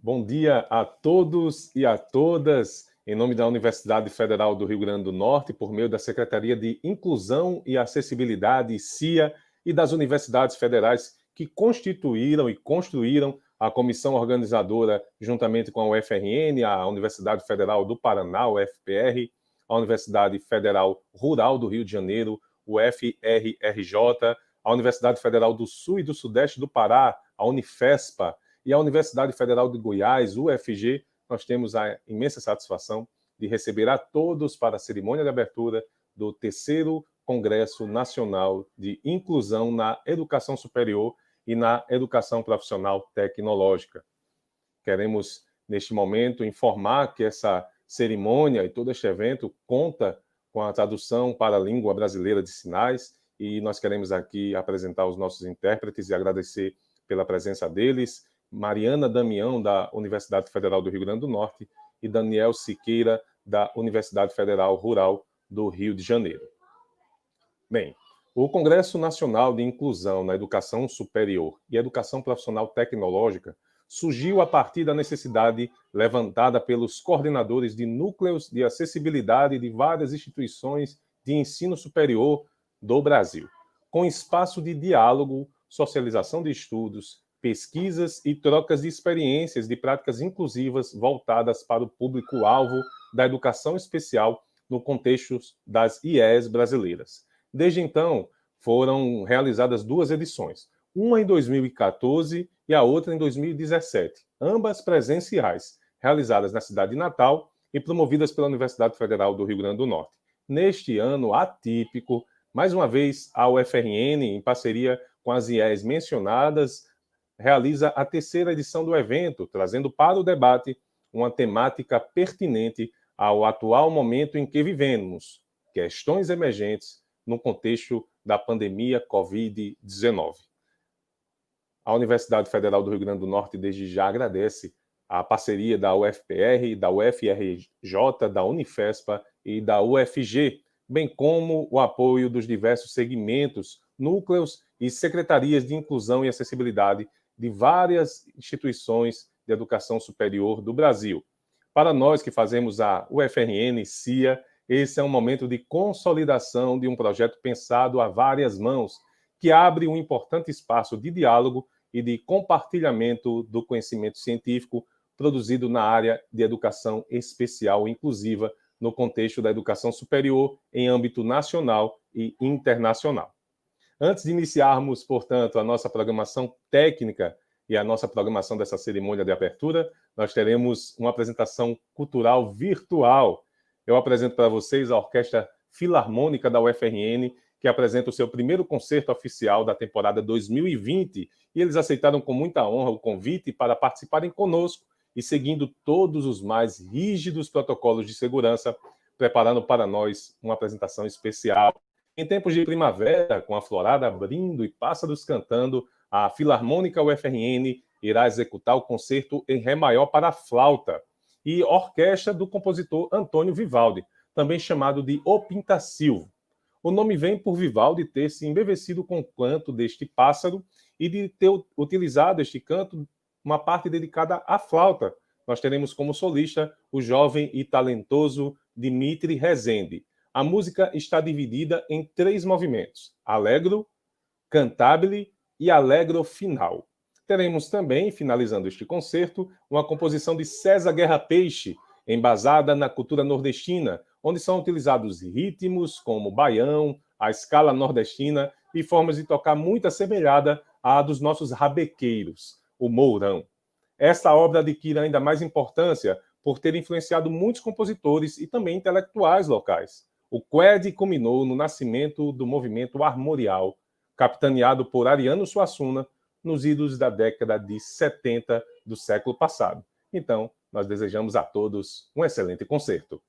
Bom dia a todos e a todas, em nome da Universidade Federal do Rio Grande do Norte, por meio da Secretaria de Inclusão e Acessibilidade, CIA, e das universidades federais que constituíram e construíram a comissão organizadora, juntamente com a UFRN, a Universidade Federal do Paraná, UFPR, a Universidade Federal Rural do Rio de Janeiro, UFRRJ, a Universidade Federal do Sul e do Sudeste do Pará, a Unifespa, e a Universidade Federal de Goiás, UFG. Nós temos a imensa satisfação de receber a todos para a cerimônia de abertura do 3º Congresso Nacional de Inclusão na Educação Superior e na Educação Profissional Tecnológica. Queremos, neste momento, informar que essa cerimônia e todo este evento conta com a tradução para a língua brasileira de sinais, e nós queremos aqui apresentar os nossos intérpretes e agradecer pela presença deles, Mariana Damião, da Universidade Federal do Rio Grande do Norte, e Daniel Siqueira, da Universidade Federal Rural do Rio de Janeiro. Bem, o Congresso Nacional de Inclusão na Educação Superior e Educação Profissional Tecnológica surgiu a partir da necessidade levantada pelos coordenadores de núcleos de acessibilidade de várias instituições de ensino superior do Brasil, com espaço de diálogo, socialização de estudos, pesquisas e trocas de experiências de práticas inclusivas voltadas para o público-alvo da educação especial no contexto das IES brasileiras. Desde então, foram realizadas 2 edições, uma em 2014 e a outra em 2017, ambas presenciais, realizadas na cidade de Natal e promovidas pela Universidade Federal do Rio Grande do Norte. Neste ano atípico, mais uma vez, a UFRN, em parceria com as IES mencionadas, realiza a 3ª edição do evento, trazendo para o debate uma temática pertinente ao atual momento em que vivemos, questões emergentes no contexto da pandemia Covid-19. A Universidade Federal do Rio Grande do Norte, desde já, agradece a parceria da UFPR, da UFRJ, da Unifespa e da UFG, bem como o apoio dos diversos segmentos, núcleos e secretarias de inclusão e acessibilidade de várias instituições de educação superior do Brasil. Para nós que fazemos a UFRN, CIA, esse é um momento de consolidação de um projeto pensado a várias mãos, que abre um importante espaço de diálogo e de compartilhamento do conhecimento científico produzido na área de educação especial inclusiva no contexto da educação superior em âmbito nacional e internacional. Antes de iniciarmos, portanto, a nossa programação técnica e a nossa programação dessa cerimônia de abertura, nós teremos uma apresentação cultural virtual. Eu apresento para vocês a Orquestra Filarmônica da UFRN, que apresenta o seu primeiro concerto oficial da temporada 2020, e eles aceitaram com muita honra o convite para participarem conosco e seguindo todos os mais rígidos protocolos de segurança, preparando para nós uma apresentação especial. Em tempos de primavera, com a florada abrindo e pássaros cantando, a Filarmônica UFRN irá executar o concerto em Ré maior para flauta e orquestra do compositor Antônio Vivaldi, também chamado de O Pintacilgo. O nome vem por Vivaldi ter se embevecido com o canto deste pássaro e de ter utilizado este canto uma parte dedicada à flauta. Nós teremos como solista o jovem e talentoso Dimitri Rezende. A música está dividida em 3 movimentos: Allegro, Cantabile e Allegro final. Teremos também, finalizando este concerto, uma composição de César Guerra Peixe, embasada na cultura nordestina, onde são utilizados ritmos como baião, a escala nordestina e formas de tocar muito assemelhada à dos nossos rabequeiros, o mourão. Esta obra adquire ainda mais importância por ter influenciado muitos compositores e também intelectuais locais. O QED culminou no nascimento do movimento armorial, capitaneado por Ariano Suassuna, nos idos da década de 70 do século passado. Então, nós desejamos a todos um excelente concerto.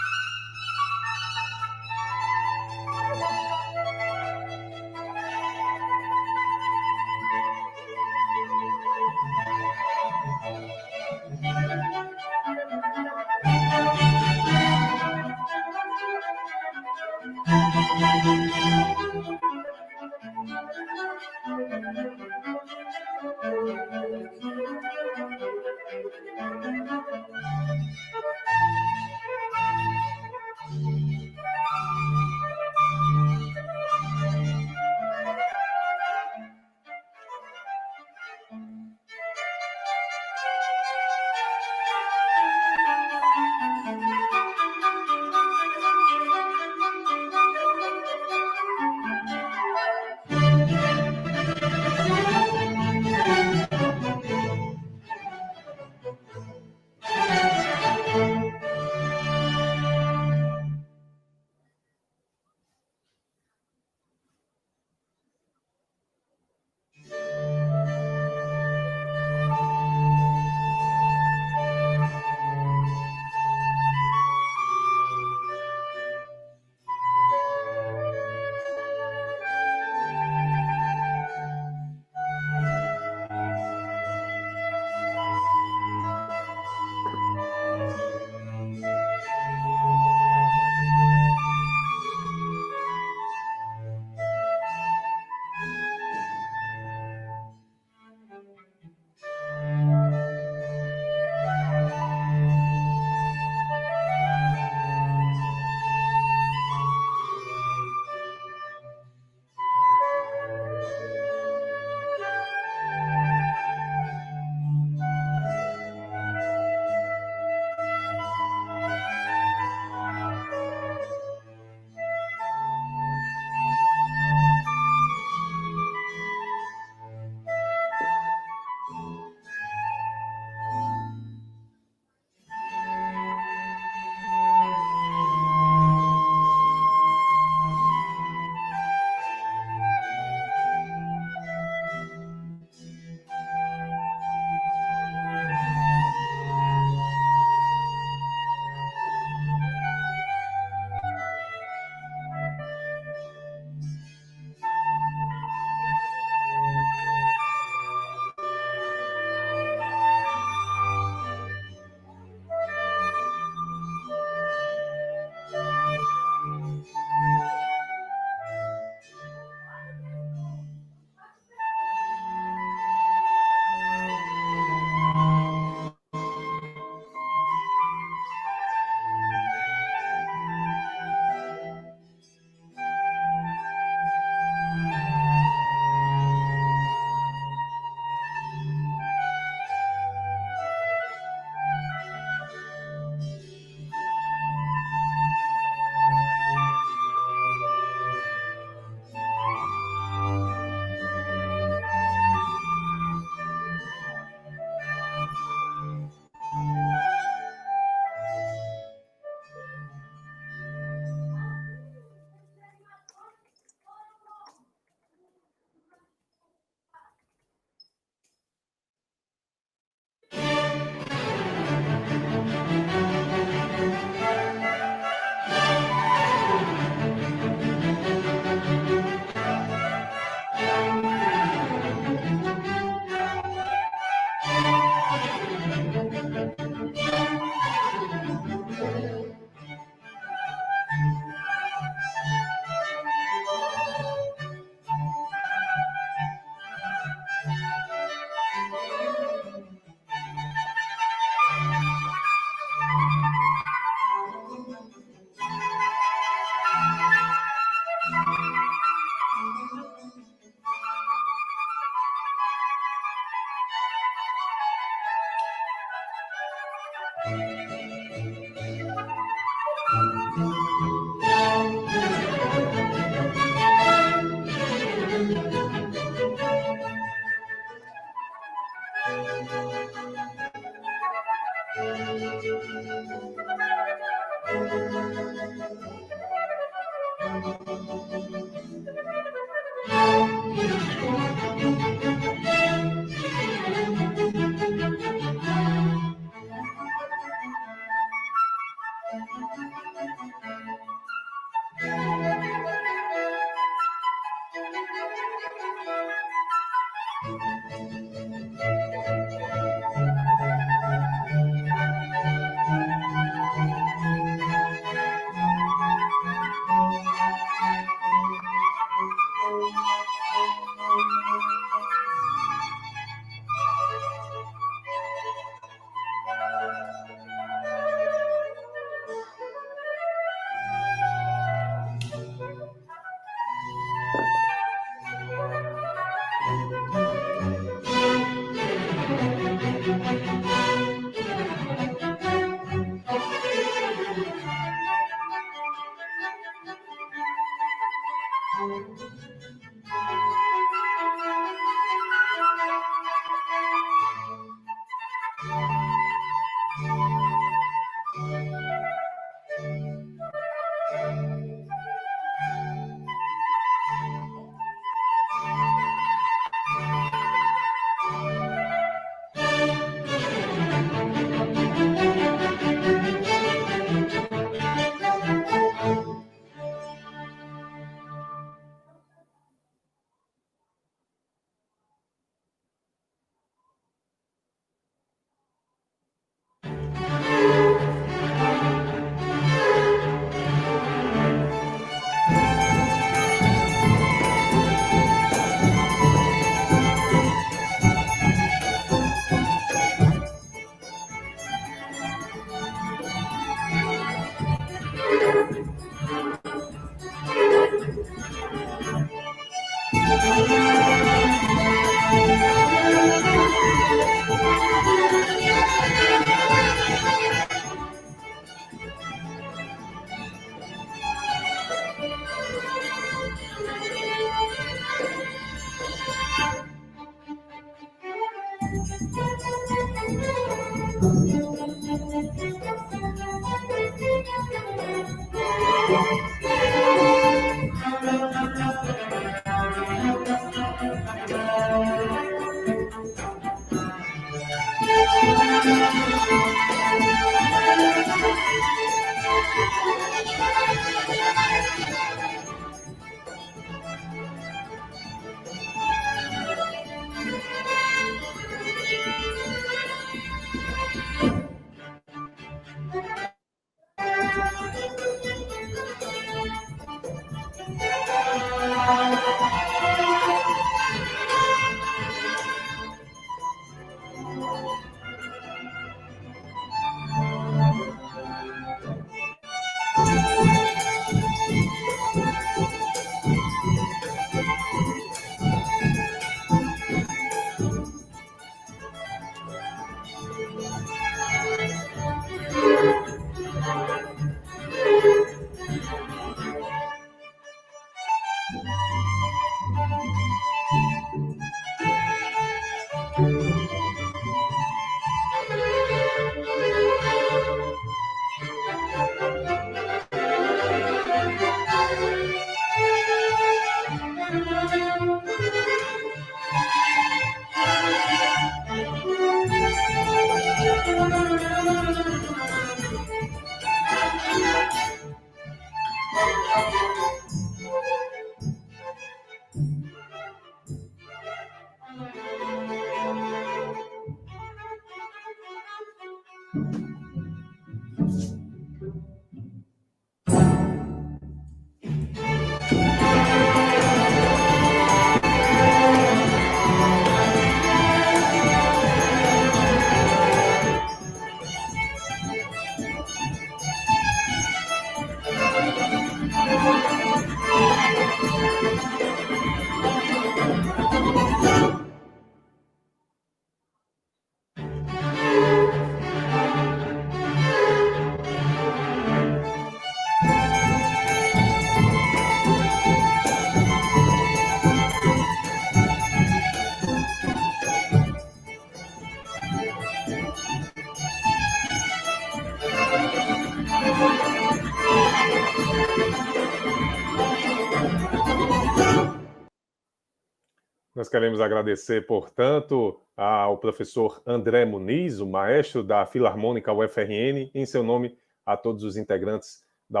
Nós queremos agradecer, portanto, ao professor André Muniz, o maestro da Filarmônica UFRN, em seu nome a todos os integrantes da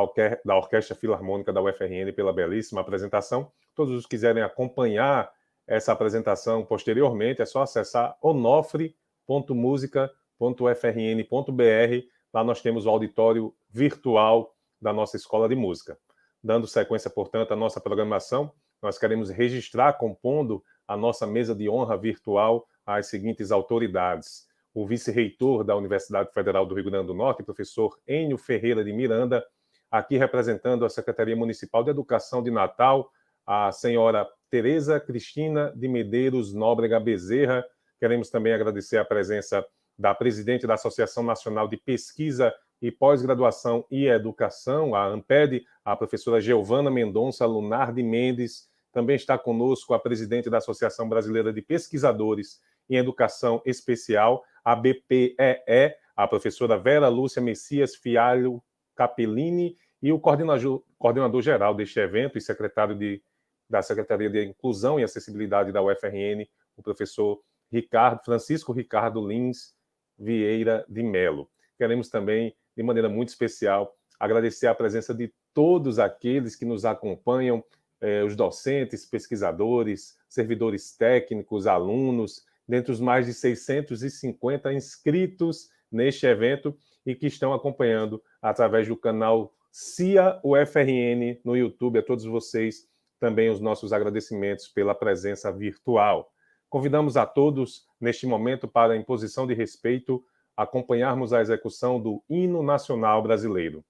Orquestra Filarmônica da UFRN pela belíssima apresentação. Todos os que quiserem acompanhar essa apresentação posteriormente, é só acessar onofre.musica.ufrn.br. Lá nós temos o auditório virtual da nossa Escola de Música. Dando sequência, portanto, à nossa programação, nós queremos registrar, compondo a nossa mesa de honra virtual, as seguintes autoridades: o vice-reitor da Universidade Federal do Rio Grande do Norte, professor Enio Ferreira de Miranda, aqui representando a Secretaria Municipal de Educação de Natal, a senhora Tereza Cristina de Medeiros Nóbrega Bezerra. Queremos também agradecer a presença da presidente da Associação Nacional de Pesquisa e Pós-Graduação e Educação, a ANPED, a professora Giovana Mendonça Lunardi Mendes. Também está conosco a presidente da Associação Brasileira de Pesquisadores em Educação Especial, a BPEE, a professora Vera Lúcia Messias Fialho Capellini, e o coordenador-geral deste evento e secretário da Secretaria de Inclusão e Acessibilidade da UFRN, o professor Francisco Ricardo Lins Vieira de Melo. Queremos também, de maneira muito especial, agradecer a presença de todos aqueles que nos acompanham, os docentes, pesquisadores, servidores técnicos, alunos, dentre os mais de 650 inscritos neste evento e que estão acompanhando através do canal CIA UFRN no YouTube. A todos vocês também os nossos agradecimentos pela presença virtual. Convidamos a todos, neste momento, para, em posição de respeito, acompanharmos a execução do Hino Nacional Brasileiro.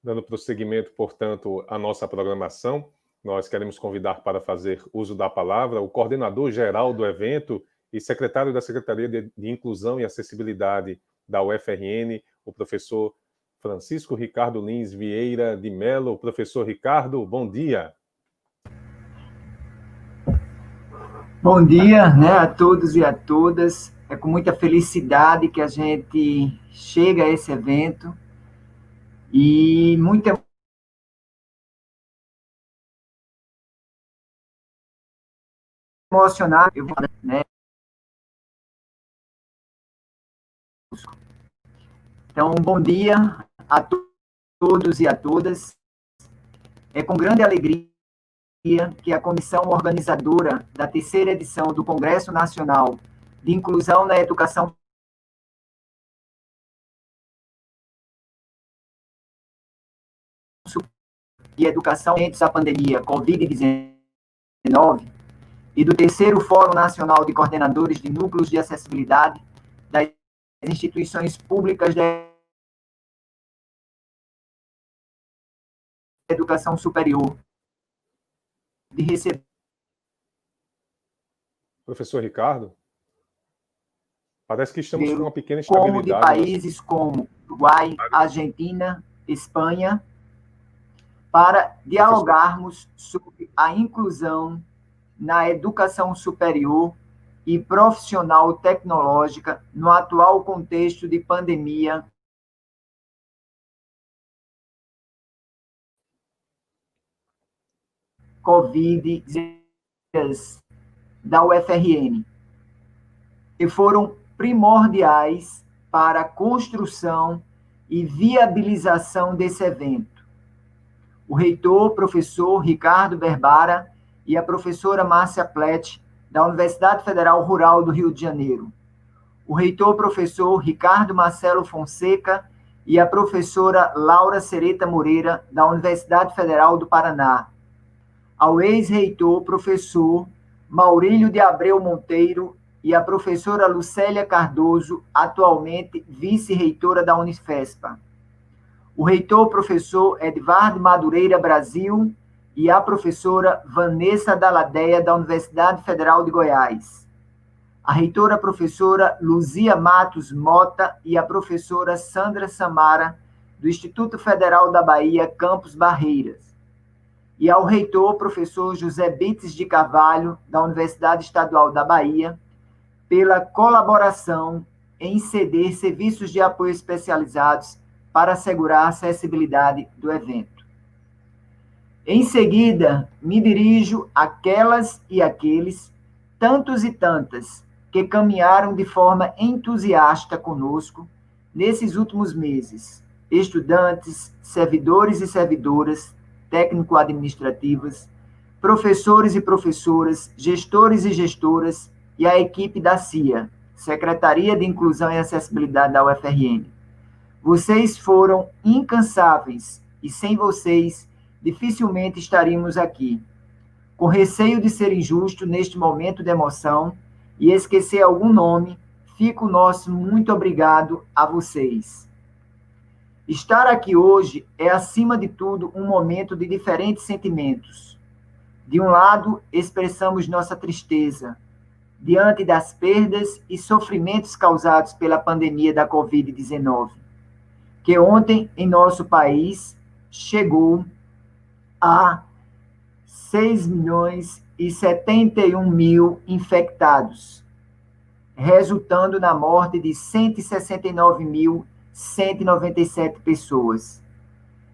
Dando prosseguimento, portanto, à nossa programação, nós queremos convidar para fazer uso da palavra o coordenador-geral do evento e secretário da Secretaria de Inclusão e Acessibilidade da UFRN, o professor Francisco Ricardo Lins Vieira de Mello. Professor Ricardo, bom dia. Bom dia, né, a todos e a todas. É com muita felicidade que a gente chega a esse evento e muito emocionado, né? Então, bom dia a todos e a todas. É com grande alegria que a comissão organizadora da terceira edição do Congresso Nacional de Inclusão na Educação e Educação antes da pandemia Covid-19 e do terceiro Fórum Nacional de Coordenadores de Núcleos de Acessibilidade das instituições públicas da educação superior, de receber. Professor Ricardo, parece que estamos com uma pequena instabilidade. Como de países como Uruguai, Argentina, Espanha, para dialogarmos sobre a inclusão na educação superior e profissional tecnológica no atual contexto de pandemia Covid-19 da UFRN, que foram primordiais para a construção e viabilização desse evento. O reitor, professor Ricardo Berbara, e a professora Márcia Plett, da Universidade Federal Rural do Rio de Janeiro. O reitor, professor Ricardo Marcelo Fonseca, e a professora Laura Sereta Moreira, da Universidade Federal do Paraná. Ao ex-reitor, professor Maurílio de Abreu Monteiro, e a professora Lucélia Cardoso, atualmente vice-reitora da Unifespa. O reitor, professor Edvardo Madureira Brasil, e a professora Vanessa Dalladea, da Universidade Federal de Goiás. A reitora, professora Luzia Matos Mota, e a professora Sandra Samara, do Instituto Federal da Bahia, Campos Barreiras. E ao reitor, professor José Bites de Carvalho, da Universidade Estadual da Bahia, pela colaboração em ceder serviços de apoio especializados para assegurar a acessibilidade do evento. Em seguida, me dirijo àquelas e àqueles, tantos e tantas, que caminharam de forma entusiasta conosco nesses últimos meses, estudantes, servidores e servidoras, técnico-administrativas, professores e professoras, gestores e gestoras e a equipe da CIA, Secretaria de Inclusão e Acessibilidade da UFRN. Vocês foram incansáveis e sem vocês dificilmente estaríamos aqui. Com receio de ser injusto neste momento de emoção e esquecer algum nome, fica o nosso muito obrigado a vocês. Estar aqui hoje é, acima de tudo, um momento de diferentes sentimentos. De um lado, expressamos nossa tristeza diante das perdas e sofrimentos causados pela pandemia da Covid-19, que ontem, em nosso país, chegou a 6.071.000 infectados, resultando na morte de 169.197 pessoas.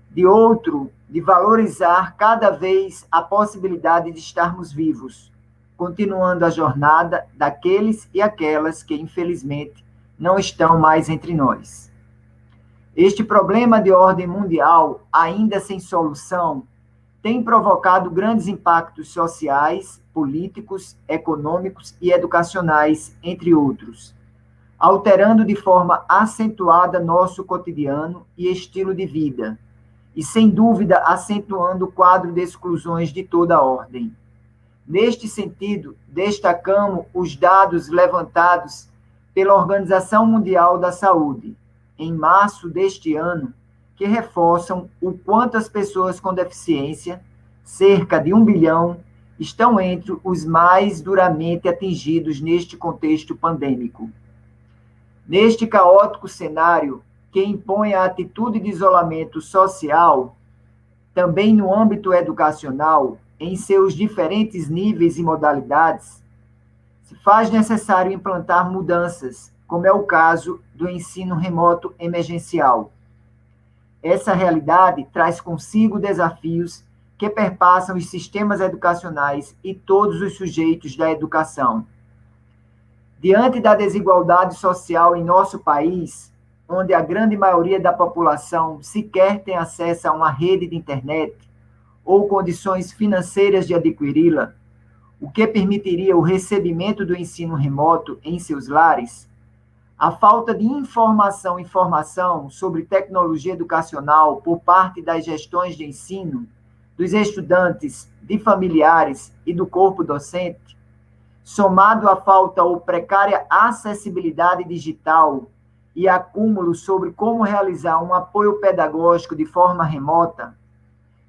De outro, de valorizar cada vez a possibilidade de estarmos vivos, continuando a jornada daqueles e aquelas que, infelizmente, não estão mais entre nós. Este problema de ordem mundial, ainda sem solução, tem provocado grandes impactos sociais, políticos, econômicos e educacionais, entre outros, alterando de forma acentuada nosso cotidiano e estilo de vida, e, sem dúvida, acentuando o quadro de exclusões de toda ordem. Neste sentido, destacamos os dados levantados pela Organização Mundial da Saúde, em março deste ano, que reforçam o quanto as pessoas com deficiência, cerca de 1 bilhão, estão entre os mais duramente atingidos neste contexto pandêmico. Neste caótico cenário, que impõe a atitude de isolamento social, também no âmbito educacional, em seus diferentes níveis e modalidades, se faz necessário implantar mudanças, como é o caso do ensino remoto emergencial. Essa realidade traz consigo desafios que perpassam os sistemas educacionais e todos os sujeitos da educação. Diante da desigualdade social em nosso país, onde a grande maioria da população sequer tem acesso a uma rede de internet ou condições financeiras de adquiri-la, o que permitiria o recebimento do ensino remoto em seus lares, a falta de informação sobre tecnologia educacional por parte das gestões de ensino, dos estudantes, de familiares e do corpo docente, somado à falta ou precária acessibilidade digital e acúmulo sobre como realizar um apoio pedagógico de forma remota,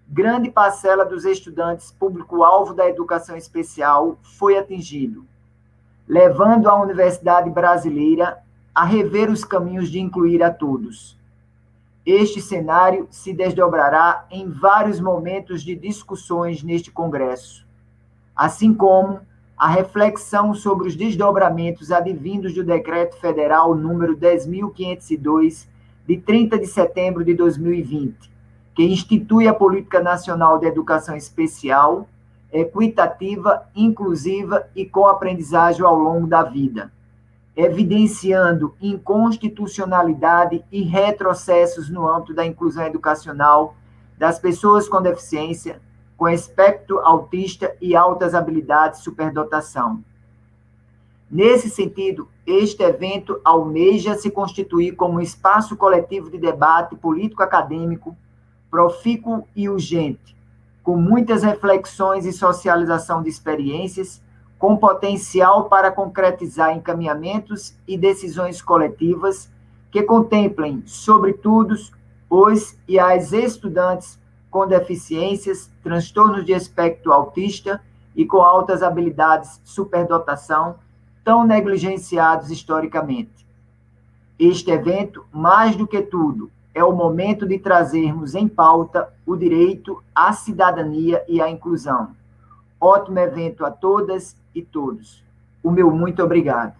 grande parcela dos estudantes público-alvo da educação especial foi atingido, levando a Universidade Brasileira a rever os caminhos de incluir a todos. Este cenário se desdobrará em vários momentos de discussões neste Congresso, assim como a reflexão sobre os desdobramentos advindos do Decreto Federal número 10.502, de 30 de setembro de 2020, que institui a Política Nacional de Educação Especial, equitativa, inclusiva e com aprendizagem ao longo da vida, evidenciando inconstitucionalidade e retrocessos no âmbito da inclusão educacional das pessoas com deficiência, com espectro autista e altas habilidades superdotação. Nesse sentido, este evento almeja se constituir como um espaço coletivo de debate político-acadêmico, profícuo e urgente, com muitas reflexões e socialização de experiências, com potencial para concretizar encaminhamentos e decisões coletivas que contemplem, sobretudo, os e as estudantes com deficiências, transtornos de espectro autista e com altas habilidades superdotação, tão negligenciados historicamente. Este evento, mais do que tudo, é o momento de trazermos em pauta o direito à cidadania e à inclusão. Ótimo evento a todas e todos. O meu muito obrigado.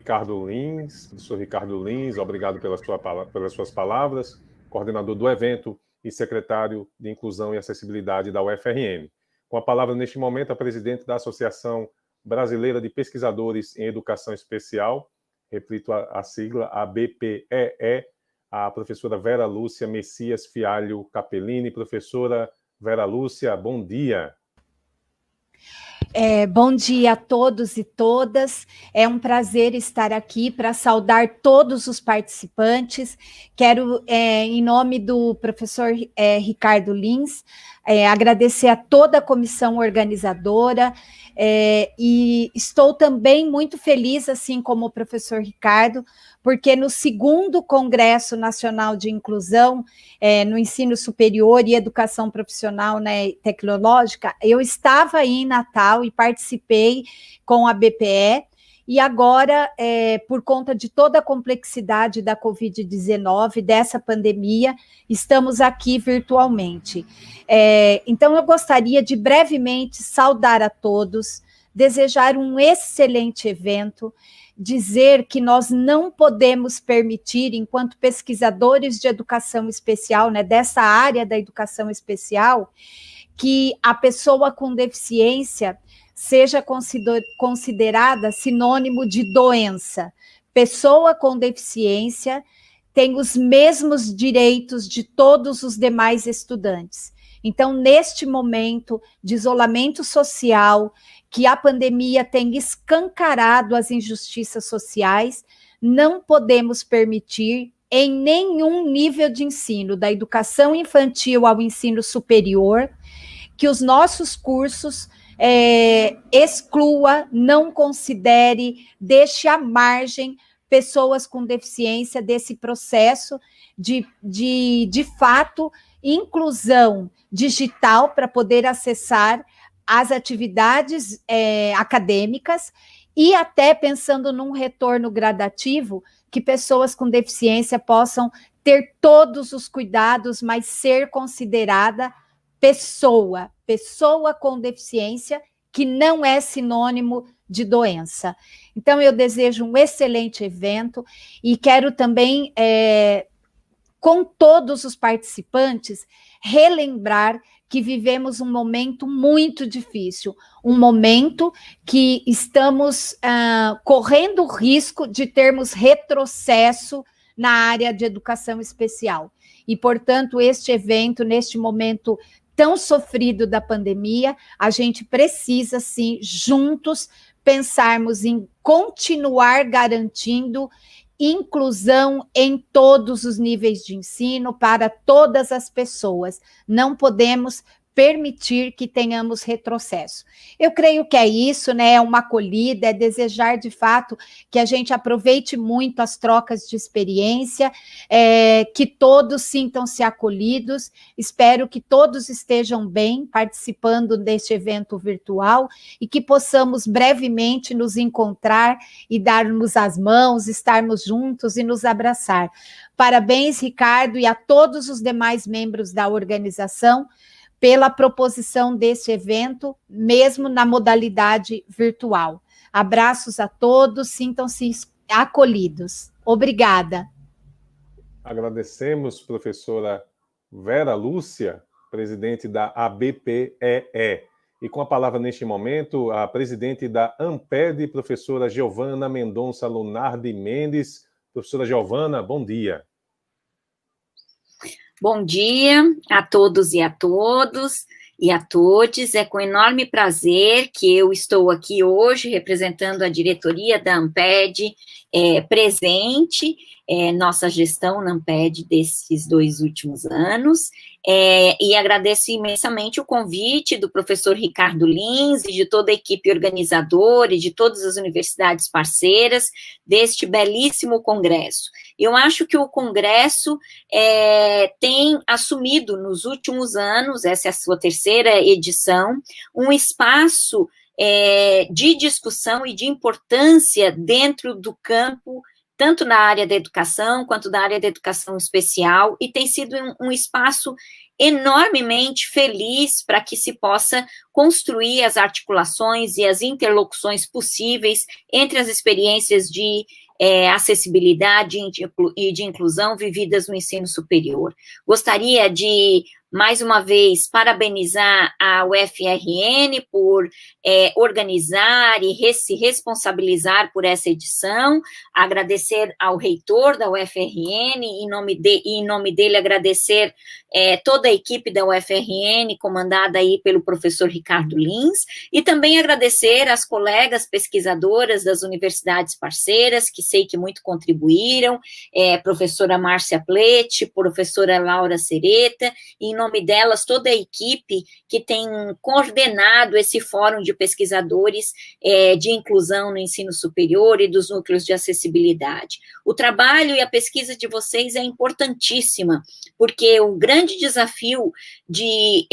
Professor Ricardo Lins, obrigado pelas suas palavras, coordenador do evento e secretário de Inclusão e Acessibilidade da UFRN. Com a palavra, neste momento, a presidente da Associação Brasileira de Pesquisadores em Educação Especial, repito a sigla, a BPEE, a professora Vera Lúcia Messias Fialho Capellini. Professora Vera Lúcia, bom dia. Bom dia a todos e todas. É um prazer estar aqui para saudar todos os participantes. Quero, em nome do professor Ricardo Lins, agradecer a toda a comissão organizadora, e estou também muito feliz, assim como o professor Ricardo, porque no 2º Congresso Nacional de Inclusão no Ensino Superior e Educação Profissional, né, Tecnológica, eu estava aí em Natal e participei com a BPE, e agora, por conta de toda a complexidade da Covid-19, dessa pandemia, estamos aqui virtualmente. Então, eu gostaria de brevemente saudar a todos, desejar um excelente evento, dizer que nós não podemos permitir, enquanto pesquisadores de educação especial, né, dessa área da educação especial, que a pessoa com deficiência seja considerada sinônimo de doença. Pessoa com deficiência tem os mesmos direitos de todos os demais estudantes. Então, neste momento de isolamento social, que a pandemia tem escancarado as injustiças sociais, não podemos permitir, em nenhum nível de ensino, da educação infantil ao ensino superior, que os nossos cursos exclua, não considere, deixe à margem pessoas com deficiência desse processo de fato, inclusão digital para poder acessar as atividades acadêmicas e até pensando num retorno gradativo, que pessoas com deficiência possam ter todos os cuidados, mas ser considerada pessoa com deficiência, que não é sinônimo de doença. Então, eu desejo um excelente evento e quero também, com todos os participantes, relembrar que vivemos um momento muito difícil, um momento que estamos correndo o risco de termos retrocesso na área de educação especial. E, portanto, este evento, neste momento tão sofrido da pandemia, a gente precisa, sim, juntos, pensarmos em continuar garantindo inclusão em todos os níveis de ensino para todas as pessoas. Não podemos permitir que tenhamos retrocesso. Eu creio que é isso, né? É uma acolhida, é desejar de fato que a gente aproveite muito as trocas de experiência, que todos sintam-se acolhidos. Espero que todos estejam bem participando deste evento virtual e que possamos brevemente nos encontrar e darmos as mãos, estarmos juntos e nos abraçar. Parabéns, Ricardo, e a todos os demais membros da organização pela proposição desse evento, mesmo na modalidade virtual. Abraços a todos, sintam-se acolhidos. Obrigada. Agradecemos, professora Vera Lúcia, presidente da ABPEE. E com a palavra neste momento, a presidente da AMPED, professora Giovana Mendonça Lunardi Mendes. Professora Giovana, bom dia. Bom dia a todos e a todos e a todes. É com enorme prazer que eu estou aqui hoje representando a diretoria da AMPED, presente, nossa gestão na AMPED desses 2 últimos anos, e agradeço imensamente o convite do professor Ricardo Lins e de toda a equipe organizadora e de todas as universidades parceiras deste belíssimo congresso. Eu acho que o congresso tem assumido nos últimos anos, essa é a sua 3ª edição, um espaço de discussão e de importância dentro do campo, tanto na área da educação, quanto na área da educação especial, e tem sido um espaço enormemente feliz para que se possa construir as articulações e as interlocuções possíveis entre as experiências de acessibilidade e de inclusão vividas no ensino superior. Gostaria de, mais uma vez, parabenizar a UFRN por organizar e se responsabilizar por essa edição, agradecer ao reitor da UFRN, em nome dele agradecer toda a equipe da UFRN, comandada aí pelo professor Ricardo Lins, e também agradecer às colegas pesquisadoras das universidades parceiras, que sei que muito contribuíram, professora Márcia Plete, professora Laura Sereta, e em nome delas, toda a equipe que tem coordenado esse fórum de pesquisadores de inclusão no ensino superior e dos núcleos de acessibilidade. O trabalho e a pesquisa de vocês é importantíssima, porque o grande desafio de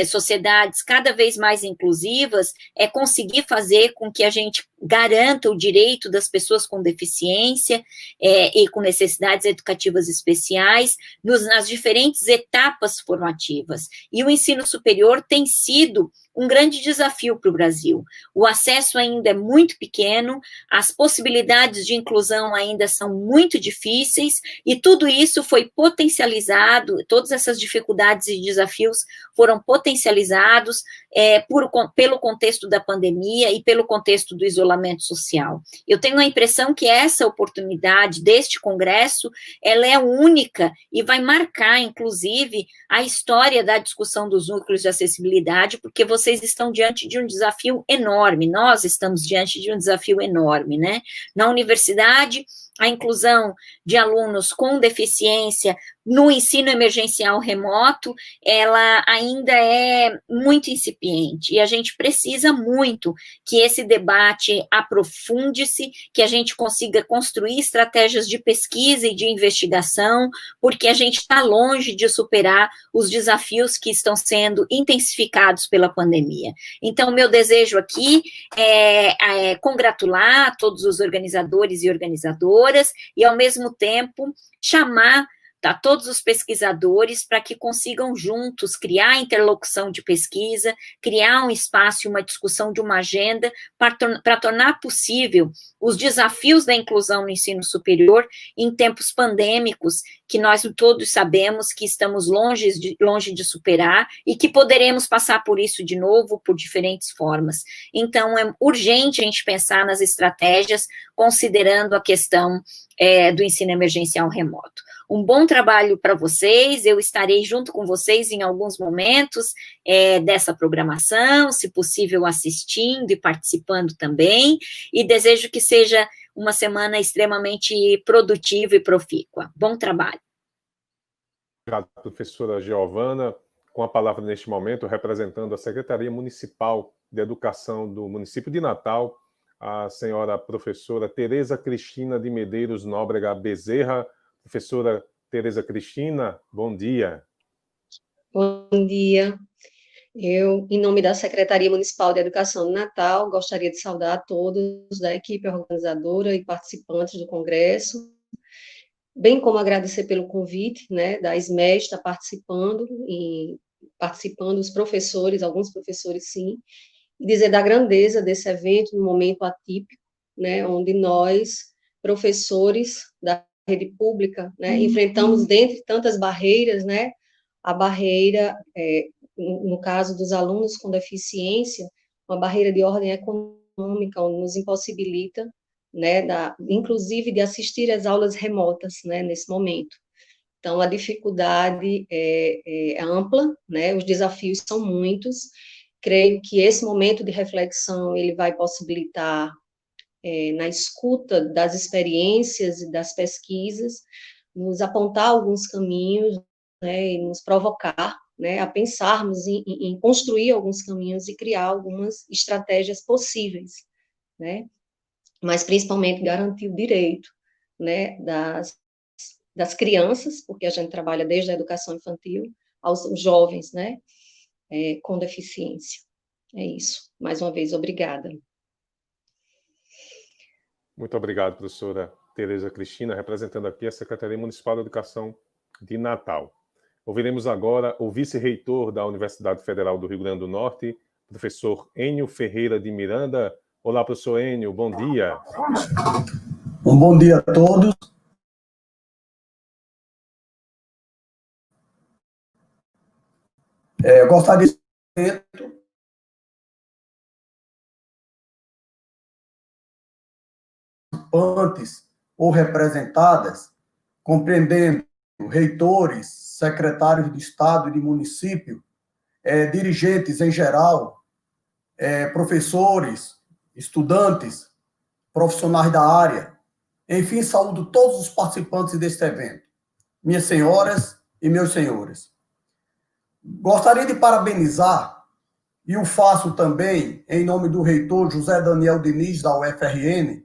sociedades cada vez mais inclusivas é conseguir fazer com que a gente garanta o direito das pessoas com deficiência e com necessidades educativas especiais nas diferentes etapas formativas. E o ensino superior tem sido um grande desafio para o Brasil. O acesso ainda é muito pequeno, as possibilidades de inclusão ainda são muito difíceis, e tudo isso foi potencializado, todas essas dificuldades e desafios foram potencializados pelo contexto da pandemia e pelo contexto do isolamento social. Eu tenho a impressão que essa oportunidade deste congresso, ela é única e vai marcar, inclusive, a história da discussão dos núcleos de acessibilidade, porque vocês estão diante de um desafio enorme, nós estamos diante de um desafio enorme, né? Na universidade, a inclusão de alunos com deficiência no ensino emergencial remoto, ela ainda é muito incipiente, e a gente precisa muito que esse debate aprofunde-se, que a gente consiga construir estratégias de pesquisa e de investigação, porque a gente está longe de superar os desafios que estão sendo intensificados pela pandemia. Então, meu desejo aqui é congratular todos os organizadores e organizadoras, e, ao mesmo tempo, chamar todos os pesquisadores para que consigam juntos criar interlocução de pesquisa, criar um espaço, uma discussão de uma agenda para tornar possível os desafios da inclusão no ensino superior em tempos pandêmicos, que nós todos sabemos que estamos longe de superar e que poderemos passar por isso de novo, por diferentes formas. Então, é urgente a gente pensar nas estratégias, considerando a questão do ensino emergencial remoto. Um bom trabalho para vocês, eu estarei junto com vocês em alguns momentos dessa programação, se possível assistindo e participando também, e desejo que seja uma semana extremamente produtiva e profícua. Bom trabalho. Obrigado, professora Giovana. Com a palavra neste momento, representando a Secretaria Municipal de Educação do município de Natal, a senhora professora Tereza Cristina de Medeiros Nóbrega Bezerra. Professora Tereza Cristina, bom dia. Bom dia. Eu, em nome da Secretaria Municipal de Educação de Natal, gostaria de saudar a todos da equipe organizadora e participantes do Congresso, bem como agradecer pelo convite, né, da SMED estar participando os professores, alguns professores sim, e dizer da grandeza desse evento, num momento atípico, né, onde nós, professores da rede pública, né, enfrentamos, dentre tantas barreiras, né, a barreira, no caso dos alunos com deficiência, uma barreira de ordem econômica, onde nos impossibilita, né, inclusive de assistir às aulas remotas, né, nesse momento. Então, a dificuldade é ampla, né, os desafios são muitos. Creio que esse momento de reflexão, ele vai possibilitar, na escuta das experiências e das pesquisas, nos apontar alguns caminhos, né, e nos provocar, né, a pensarmos em construir alguns caminhos e criar algumas estratégias possíveis, né, mas principalmente garantir o direito, né, das crianças, porque a gente trabalha desde a educação infantil aos jovens, né, com deficiência. É isso. Mais uma vez, obrigada. Muito obrigado, professora Tereza Cristina, representando aqui a Secretaria Municipal de Educação de Natal. Ouviremos agora o vice-reitor da Universidade Federal do Rio Grande do Norte, professor Enio Ferreira de Miranda. Olá, professor Enio, bom dia. Um bom dia a todos. Eu gostaria de participantes ou representadas, compreendendo reitores, secretários de Estado e de município, dirigentes em geral, professores, estudantes, profissionais da área, enfim, saúdo todos os participantes deste evento, minhas senhoras e meus senhores. Gostaria de parabenizar, e o faço também em nome do reitor José Daniel Diniz, da UFRN,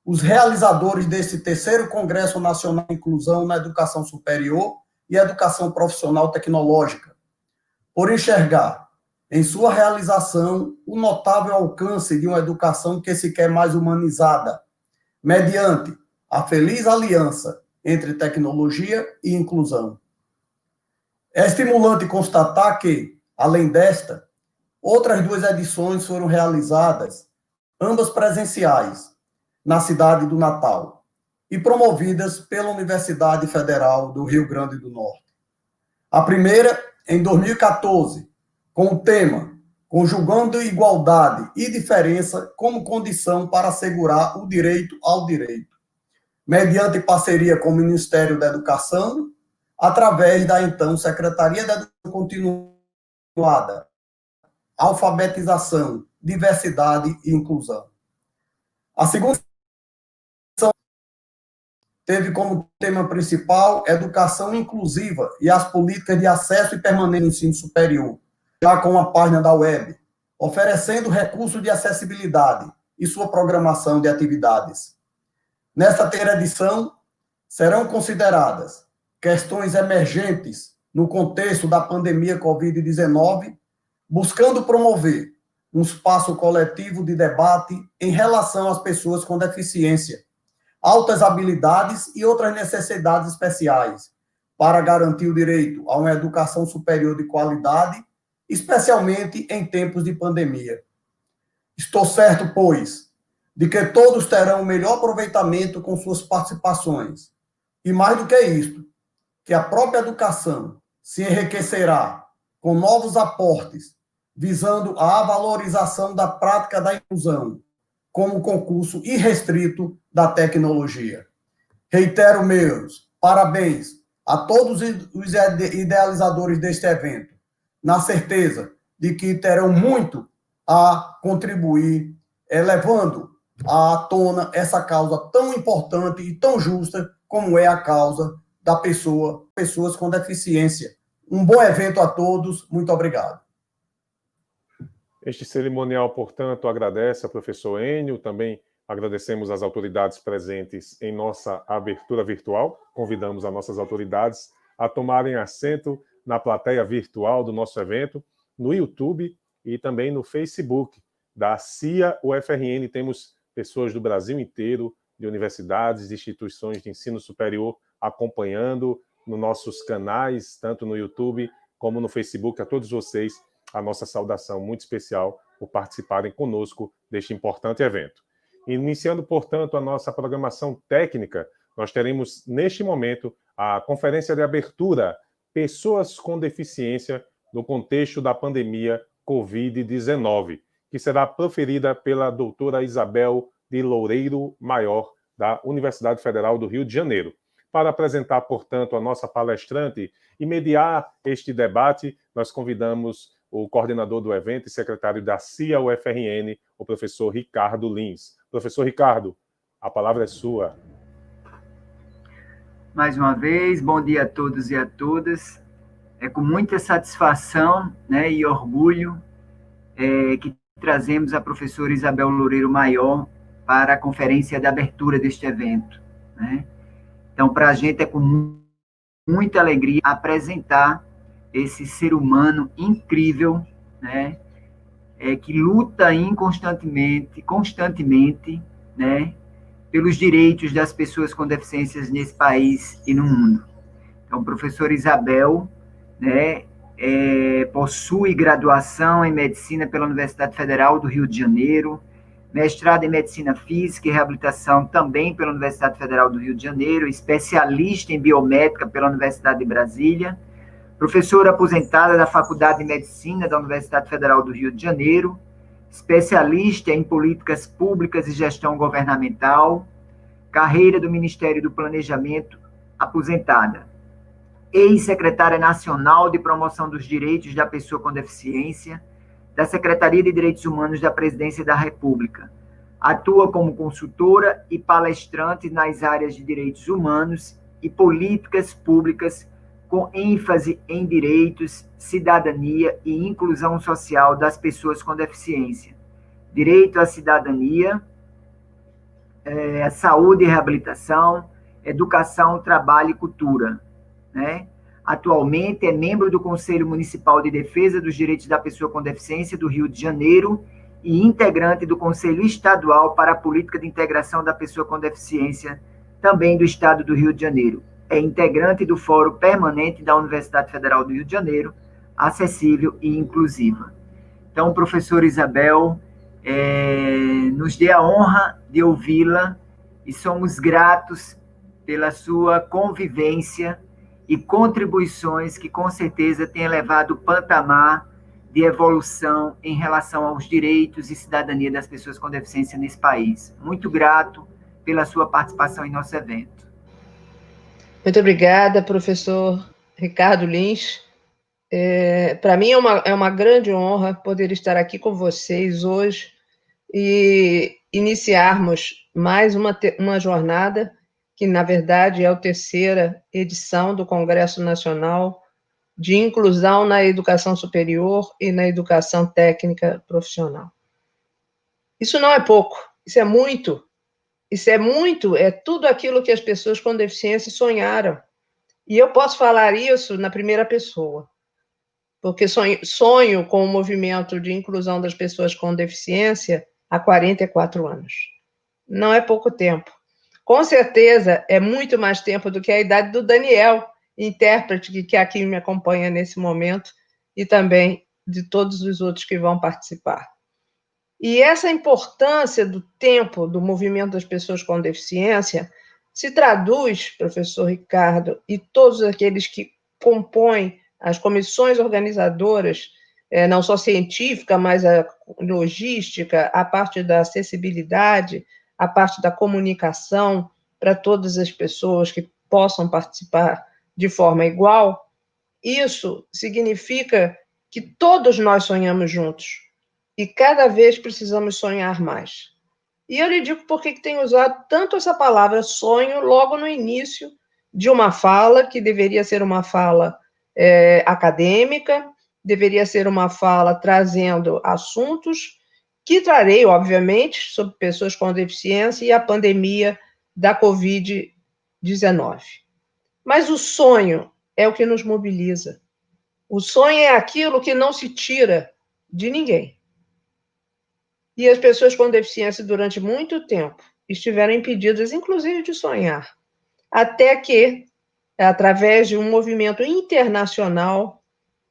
os realizadores desse terceiro Congresso Nacional de Inclusão na Educação Superior e Educação Profissional Tecnológica, por enxergar em sua realização o notável alcance de uma educação que se quer mais humanizada, mediante a feliz aliança entre tecnologia e inclusão. É estimulante constatar que, além desta, Outras 2 edições foram realizadas, ambas presenciais, na cidade do Natal, e promovidas pela Universidade Federal do Rio Grande do Norte. A primeira, em 2014, com o tema Conjugando Igualdade e Diferença como Condição para Assegurar o Direito ao Direito, mediante parceria com o Ministério da Educação, através da, então, Secretaria da Educação Continuada, Alfabetização, Diversidade e Inclusão. A segunda teve como tema principal Educação Inclusiva e as Políticas de Acesso e Permanência no Ensino Superior, já com a página da web, oferecendo recursos de acessibilidade e sua programação de atividades. Nesta terceira edição, serão consideradas questões emergentes no contexto da pandemia Covid-19, buscando promover um espaço coletivo de debate em relação às pessoas com deficiência, altas habilidades e outras necessidades especiais, para garantir o direito a uma educação superior de qualidade, especialmente em tempos de pandemia. Estou certo, pois, de que todos terão o melhor aproveitamento com suas participações. E mais do que isto, que a própria educação se enriquecerá com novos aportes, visando a valorização da prática da inclusão, como concurso irrestrito da tecnologia. Reitero meus parabéns a todos os idealizadores deste evento, na certeza de que terão muito a contribuir, levando à tona essa causa tão importante e tão justa como é a causa da pessoas com deficiência. Um bom evento a todos, muito obrigado. Este cerimonial, portanto, agradece ao professor Enio, também agradecemos às autoridades presentes em nossa abertura virtual, convidamos as nossas autoridades a tomarem assento na plateia virtual do nosso evento, no YouTube e também no Facebook da CIA UFRN. Temos pessoas do Brasil inteiro, de universidades, de instituições de ensino superior, acompanhando nos nossos canais, tanto no YouTube como no Facebook. A todos vocês, a nossa saudação muito especial por participarem conosco deste importante evento. Iniciando, portanto, a nossa programação técnica, nós teremos, neste momento, a conferência de abertura Pessoas com Deficiência no contexto da pandemia Covid-19, que será proferida pela doutora Isabel de Loureiro Maior, da Universidade Federal do Rio de Janeiro. Para apresentar, portanto, a nossa palestrante e mediar este debate, nós convidamos o coordenador do evento e secretário da CIA UFRN, o professor Ricardo Lins. Professor Ricardo, a palavra é sua. Mais uma vez, bom dia a todos e a todas. É com muita satisfação, né, e orgulho que trazemos a professora Isabel Loureiro Maior para a conferência de abertura deste evento, né? Então, para a gente é com muita alegria apresentar esse ser humano incrível, né, que luta constantemente, né, pelos direitos das pessoas com deficiências nesse país e no mundo. Então, professora Isabel, né, possui graduação em Medicina pela Universidade Federal do Rio de Janeiro, mestrado em Medicina Física e Reabilitação também pela Universidade Federal do Rio de Janeiro, especialista em Biomédica pela Universidade de Brasília, professora aposentada da Faculdade de Medicina da Universidade Federal do Rio de Janeiro, especialista em Políticas Públicas e Gestão Governamental, carreira do Ministério do Planejamento, aposentada. Ex-secretária nacional de Promoção dos Direitos da Pessoa com Deficiência, da Secretaria de Direitos Humanos da Presidência da República. Atua como consultora e palestrante nas áreas de direitos humanos e políticas públicas, com ênfase em direitos, cidadania e inclusão social das pessoas com deficiência. Direito à cidadania, saúde e reabilitação, educação, trabalho e cultura, né? Atualmente é membro do Conselho Municipal de Defesa dos Direitos da Pessoa com Deficiência do Rio de Janeiro e integrante do Conselho Estadual para a Política de Integração da Pessoa com Deficiência, também do Estado do Rio de Janeiro. É integrante do Fórum Permanente da Universidade Federal do Rio de Janeiro, acessível e inclusiva. Então, professora Isabel, nos dê a honra de ouvi-la e somos gratos pela sua convivência e contribuições que, com certeza, tem elevado o patamar de evolução em relação aos direitos e cidadania das pessoas com deficiência nesse país. Muito grato pela sua participação em nosso evento. Muito obrigada, professor Ricardo Lins. Para mim é uma grande honra poder estar aqui com vocês hoje e iniciarmos mais uma jornada, que, na verdade, é a terceira edição do Congresso Nacional de Inclusão na Educação Superior e na Educação Técnica Profissional. Isso não é pouco, isso é muito. É tudo aquilo que as pessoas com deficiência sonharam. E eu posso falar isso na primeira pessoa, porque sonho com o movimento de inclusão das pessoas com deficiência há 44 anos. Não é pouco tempo. Com certeza, é muito mais tempo do que a idade do Daniel, intérprete que aqui me acompanha nesse momento, e também de todos os outros que vão participar. E essa importância do tempo do movimento das pessoas com deficiência se traduz, professor Ricardo, e todos aqueles que compõem as comissões organizadoras, não só científica, mas a logística, a parte da acessibilidade, a parte da comunicação para todas as pessoas que possam participar de forma igual. Isso significa que todos nós sonhamos juntos e cada vez precisamos sonhar mais. E eu lhe digo por que tenho usado tanto essa palavra sonho logo no início de uma fala, que deveria ser uma fala acadêmica, deveria ser uma fala trazendo assuntos que trarei, obviamente, sobre pessoas com deficiência e a pandemia da Covid-19. Mas o sonho é o que nos mobiliza. O sonho é aquilo que não se tira de ninguém. E as pessoas com deficiência, durante muito tempo, estiveram impedidas, inclusive, de sonhar. Até que, através de um movimento internacional,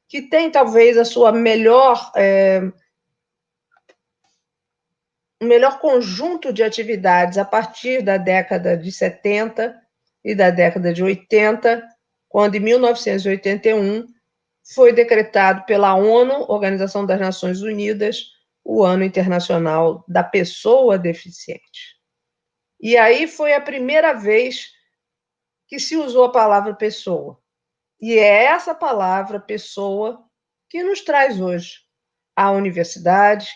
que tem talvez a sua melhor o melhor conjunto de atividades a partir da década de 70 e da década de 80, quando, em 1981, foi decretado pela ONU, Organização das Nações Unidas, o Ano Internacional da Pessoa Deficiente. E aí foi a primeira vez que se usou a palavra pessoa. E é essa palavra, pessoa, que nos traz hoje à universidade,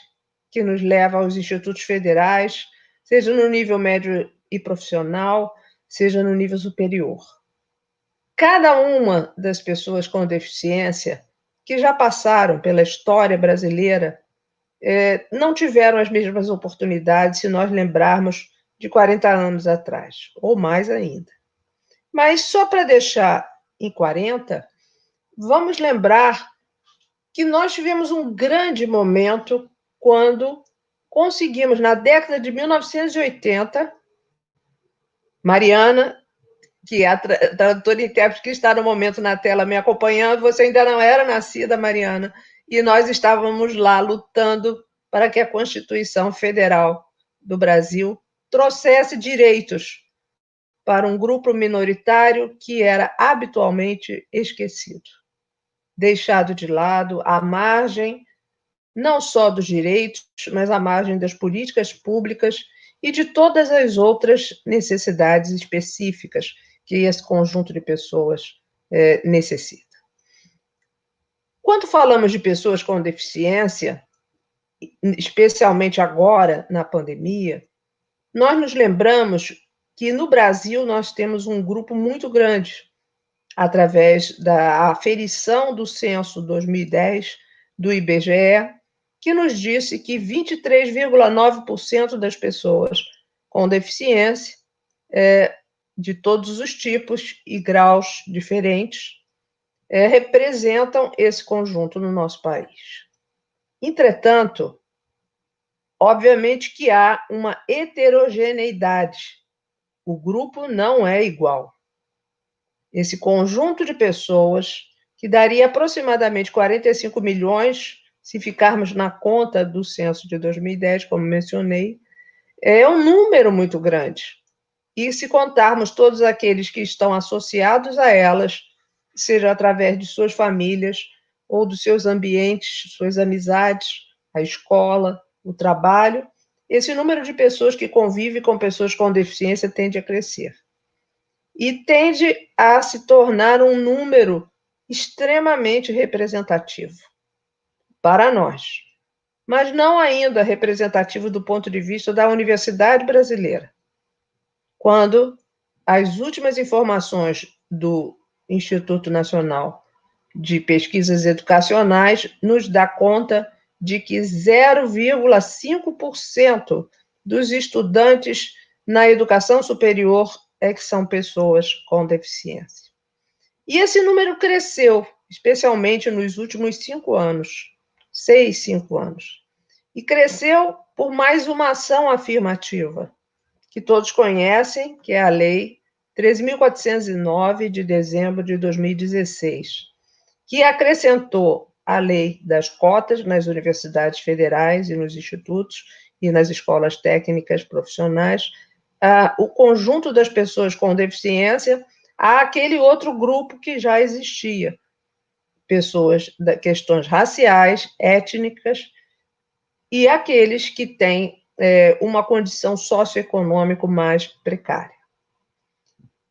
que nos leva aos institutos federais, seja no nível médio e profissional, seja no nível superior. Cada uma das pessoas com deficiência que já passaram pela história brasileira não tiveram as mesmas oportunidades, se nós lembrarmos de 40 anos atrás, ou mais ainda. Mas só para deixar em 40, vamos lembrar que nós tivemos um grande momento quando conseguimos, na década de 1980, Mariana, que é a tradutora e intérprete que está no momento na tela me acompanhando, você ainda não era nascida, Mariana, e nós estávamos lá lutando para que a Constituição Federal do Brasil trouxesse direitos para um grupo minoritário que era habitualmente esquecido, deixado de lado, à margem não só dos direitos, mas à margem das políticas públicas e de todas as outras necessidades específicas que esse conjunto de pessoas necessita. Quando falamos de pessoas com deficiência, especialmente agora, na pandemia, nós nos lembramos que no Brasil nós temos um grupo muito grande, através da aferição do censo 2010 do IBGE, que nos disse que 23,9% das pessoas com deficiência, de todos os tipos e graus diferentes, representam esse conjunto no nosso país. Entretanto, obviamente que há uma heterogeneidade. O grupo não é igual. Esse conjunto de pessoas, que daria aproximadamente 45 milhões se ficarmos na conta do censo de 2010, como mencionei, é um número muito grande. E se contarmos todos aqueles que estão associados a elas, seja através de suas famílias ou dos seus ambientes, suas amizades, a escola, o trabalho, esse número de pessoas que convivem com pessoas com deficiência tende a crescer. E tende a se tornar um número extremamente representativo para nós, mas não ainda representativo do ponto de vista da universidade brasileira, quando as últimas informações do Instituto Nacional de Pesquisas Educacionais nos dá conta de que 0,5% dos estudantes na educação superior é que são pessoas com deficiência. E esse número cresceu, especialmente nos últimos 5 anos, 5 anos. E cresceu por mais uma ação afirmativa, que todos conhecem, que é a Lei 13.409, de dezembro de 2016, que acrescentou a lei das cotas nas universidades federais e nos institutos e nas escolas técnicas profissionais, o conjunto das pessoas com deficiência àquele outro grupo que já existia, pessoas de questões raciais, étnicas, e aqueles que têm uma condição socioeconômica mais precária.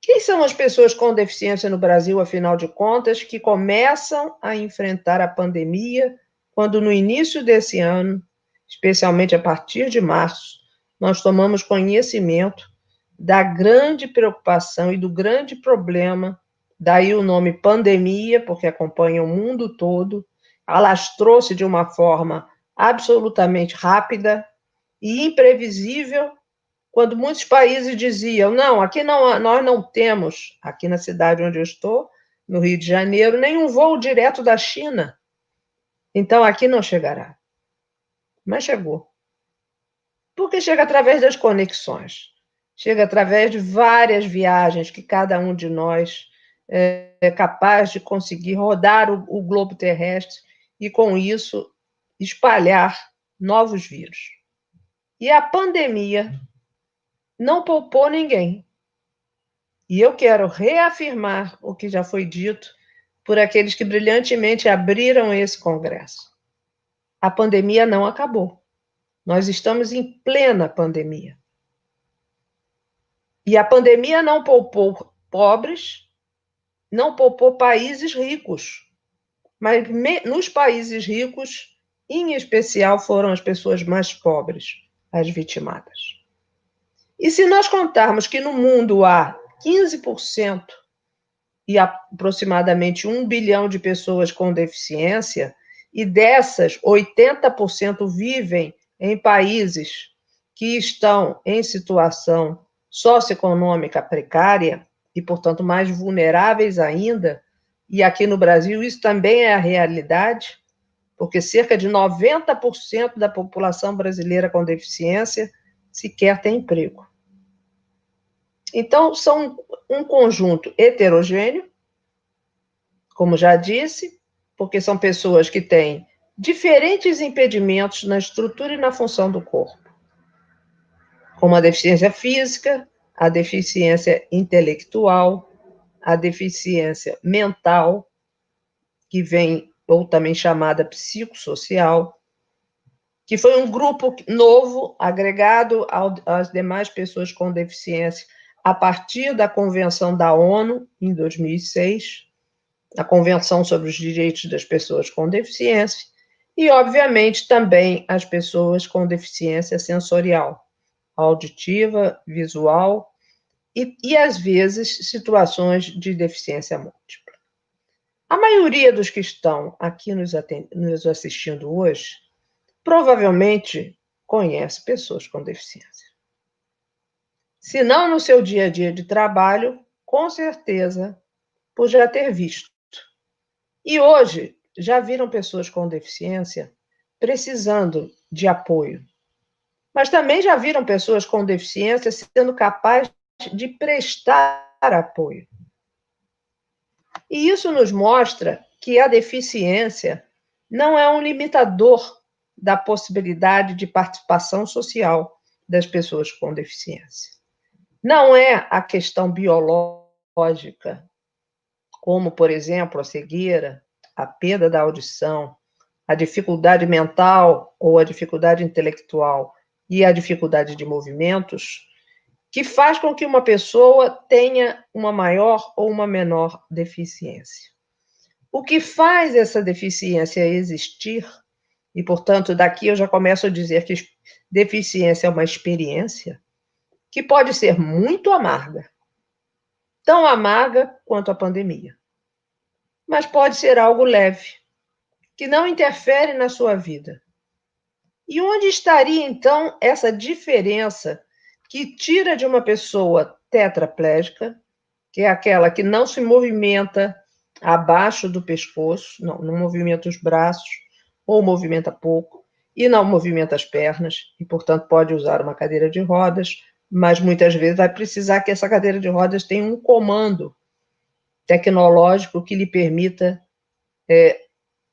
Quem são as pessoas com deficiência no Brasil, afinal de contas, que começam a enfrentar a pandemia, quando no início desse ano, especialmente a partir de março, nós tomamos conhecimento da grande preocupação e do grande problema, daí o nome pandemia, porque acompanha o mundo todo, alastrou-se de uma forma absolutamente rápida e imprevisível, quando muitos países diziam, não, aqui não, nós não temos, aqui na cidade onde eu estou, no Rio de Janeiro, nenhum voo direto da China. Então, aqui não chegará. Mas chegou. Porque chega através das conexões. Chega através de várias viagens que cada um de nós é capaz de conseguir rodar o globo terrestre e, com isso, espalhar novos vírus. E a pandemia não poupou ninguém. E eu quero reafirmar o que já foi dito por aqueles que brilhantemente abriram esse congresso. A pandemia não acabou. Nós estamos em plena pandemia. E a pandemia não poupou pobres, não poupou países ricos. Mas nos países ricos, em especial, foram as pessoas mais pobres as vitimadas. E se nós contarmos que no mundo há 15% e aproximadamente 1 bilhão de pessoas com deficiência, e dessas, 80% vivem em países que estão em situação socioeconômica precária e, portanto, mais vulneráveis ainda, e aqui no Brasil isso também é a realidade, porque cerca de 90% da população brasileira com deficiência sequer tem emprego. Então, são um conjunto heterogêneo, como já disse, porque são pessoas que têm diferentes impedimentos na estrutura e na função do corpo, como a deficiência física, a deficiência intelectual, a deficiência mental, que vem, ou também chamada psicossocial, que foi um grupo novo, agregado às demais pessoas com deficiência, a partir da Convenção da ONU, em 2006, a Convenção sobre os Direitos das Pessoas com Deficiência, e, obviamente, também as pessoas com deficiência sensorial, auditiva, visual, e às vezes, situações de deficiência múltipla. A maioria dos que estão aqui nos assistindo hoje, provavelmente conhece pessoas com deficiência. Se não no seu dia a dia de trabalho, com certeza, por já ter visto. E hoje, já viram pessoas com deficiência precisando de apoio. Mas também já viram pessoas com deficiência sendo capazes de prestar apoio. E isso nos mostra que a deficiência não é um limitador da possibilidade de participação social das pessoas com deficiência. Não é a questão biológica, como, por exemplo, a cegueira, a perda da audição, a dificuldade mental ou a dificuldade intelectual e a dificuldade de movimentos, que faz com que uma pessoa tenha uma maior ou uma menor deficiência. O que faz essa deficiência existir, e, portanto, daqui eu já começo a dizer que deficiência é uma experiência, que pode ser muito amarga, tão amarga quanto a pandemia, mas pode ser algo leve, que não interfere na sua vida. E onde estaria, então, essa diferença que tira de uma pessoa tetraplégica, que é aquela que não se movimenta abaixo do pescoço, não movimenta os braços, ou movimenta pouco, e não movimenta as pernas, e, portanto, pode usar uma cadeira de rodas, mas muitas vezes vai precisar que essa cadeira de rodas tenha um comando tecnológico que lhe permita